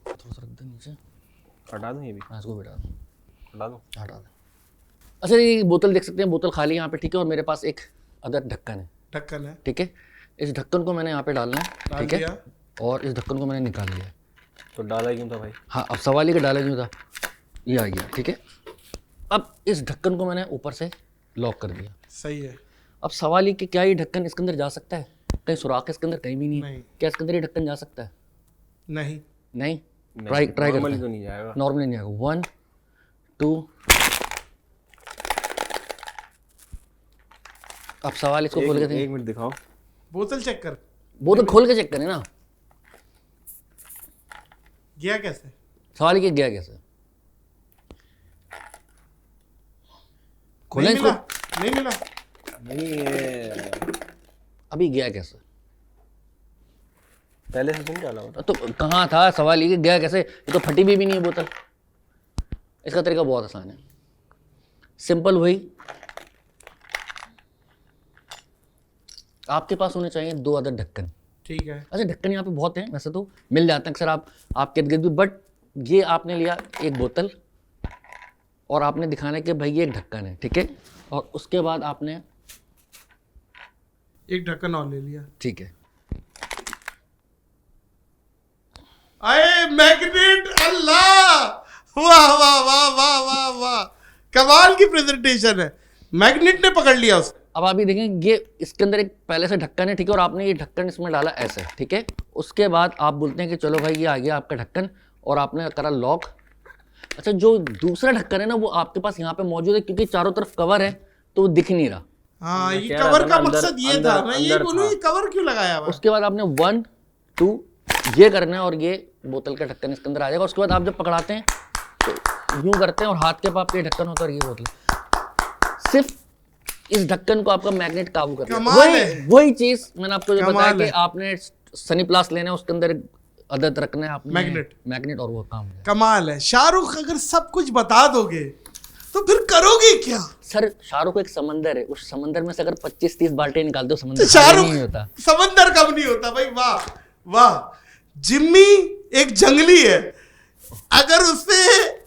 थोड़ा सा रख दे नीचे, हटा दूं ये भी? हाँ, इसको बिठा दो, हटा दूं? हटा दे। अच्छा, ये बोतल देख सकते हैं, बोतल खाली है यहाँ पे, ठीक है। और मेरे पास एक अदर ढक्कन है, ढक्कन है, ठीक है। इस ढक्कन को मैंने यहाँ पे डालना है, डाल ठीक है, दिया। और इस ढक्कन को मैंने निकाल लिया। तो डाला क्यों था भाई? हाँ, अब सवाल ही का डाला क्यों था, ये आ गया, ठीक है। अब इस ढक्कन को मैंने ऊपर से लॉक कर दिया। सही है। अब सवाल ये कि क्या ये ढक्कन इसके अंदर जा सकता है? कहीं सुराख इसके अंदर कहीं भी नहीं है। नहीं। क्या इसके अंदर ये ढक्कन जा सकता है? नहीं, नहीं। ट्राई करते नॉर्मली हैं, तो नहीं जाएगा। नॉर्मली नहीं आएगा। 1 2। अब सवाल इसको खोल के दें, एक मिनट दिखाओ। बोतल चेक कर, बोतल खोल के चेक करें ना। गया कैसे? सवाल ये कि गया कैसे? खोलें नहीं इसको, मिला, नहीं मिला। नहीं ये अभी गया कैसे? पहले से नहीं डाला होता। तो कहाँ था? सवाल ये कि गया कैसे? ये तो फटी भी नहीं है बोतल। इसका तरीका बहुत आसान है, सिंपल। वही आपके पास होने चाहिए 2 अदर ढक्कन, ठीक है। अच्छा। ढक्कन यहाँ पे बहुत हैं, वैसे तो मिल जाते हैं अक्सर आपके इर्द गिर्द भी, बट ये आपने लिया एक बोतल और आपने दिखाना है कि भाई ये एक ढक्कन है, ठीक है। और उसके बाद आपने एक ढक्कन और ले लिया। ठीक है, अरे मैग्नेट, अल्लाह, वाह वाह वाह वाह वाह वाह, कमाल की प्रेजेंटेशन है। मैग्नेट ने पकड़ लिया उसको। अब आप ये देखें, ये इसके अंदर एक पहले से ढक्कन है, ठीक है, और आपने ये ढक्कन इसमें डाला ऐसे, ठीक है। उसके बाद आप बोलते हैं कि चलो भाई ये आ गया आपका ढक्कन, और आपने करा लॉक। अच्छा, जो दूसरा ढक्कन है ना, वो आपके पास यहाँ पे मौजूद है, क्योंकि चारों तरफ कवर है तो वो दिख नहीं रहा। हाँ, मैं ये कह रहा कवर था का ना, मकसद अंदर- ये अंदर- था, मैं यही अंदर बोलूँ था। ये कवर क्यों लगाया हुआ? उसके बाद आपने 1 2 ये करना है, और ये बोतल का ढक्कन इसके अंदर आ जाएगा। उसके बाद आप जब पकड़ाते हैं तो यूं करते हैं, और हाथ के पास ये ढक्कन होता है और ये बोतल। सिर्फ इस ढक्कन को आपका मैग्नेट काबू कर लेगा। कमाल है। वही चीज मैंने आपको जो बताया कमाल कि है। आपने सनी प्लास लेना है, उसके अंदर अदद रखना है आपने मैग्नेट। और वो काम है। कमाल है। शाहरुख, अगर सब कुछ बता दोगे तो फिर करोगे क्या? सर, शाहरुख एक समंदर है, उस समंदर में से अगर 25-30 बाल्टी निकाल दो, तो समंदर शाहरुख नहीं होता। समंदर कब नहीं होता भाई? वाह वाह। जिम्मी एक जंगली है, अगर उससे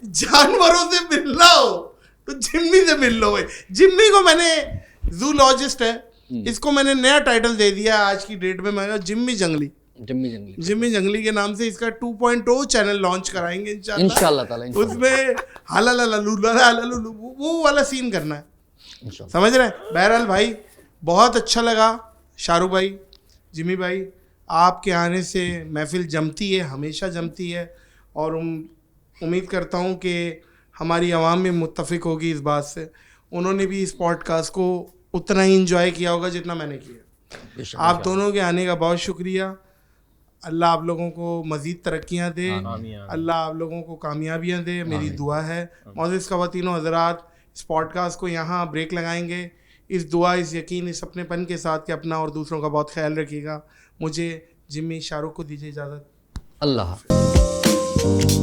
जानवरों से मिलना हो तो जिम्मी से मिल लो भाई। जिम्मी को मैंने, जूलॉजिस्ट है, इसको मैंने नया टाइटल दे दिया आज की डेट में। मैंने जिम्मी जंगली, जिम्मी जंगली, जिम्मी जंगली के नाम से इसका 2.0 चैनल लॉन्च कराएंगे इंशाल्लाह ताला, इंशाल्लाह। उसमें हालालू वो वाला सीन करना है, इंशाल्लाह। समझ रहे हैं? बहरहाल भाई, बहुत अच्छा लगा शाहरुख भाई, जिमी भाई, आपके आने से महफिल जमती है, हमेशा जमती है, और उम्मीद करता हूँ कि हमारी आवाम में मुत्तफिक होगी इस बात से। उन्होंने भी इस पॉडकास्ट को उतना ही इंजॉय किया होगा जितना मैंने किया। बेशक, आप दोनों के आने का बहुत शुक्रिया। अल्लाह आप लोगों को मज़ीद तरक्कियाँ दे, अल्लाह आप लोगों को कामयाबियाँ दे, मेरी दुआ है। मौजूद ख़वातीनो हज़रात, इस पॉडकास्ट को यहाँ ब्रेक लगाएंगे, इस दुआ, इस यकीन, इस अपनेपन के साथ कि अपना और दूसरों का बहुत ख्याल रखिएगा। मुझे जिम्मी शाहरुख को दीजिए इजाज़त। अल्लाह हाफ़िज़।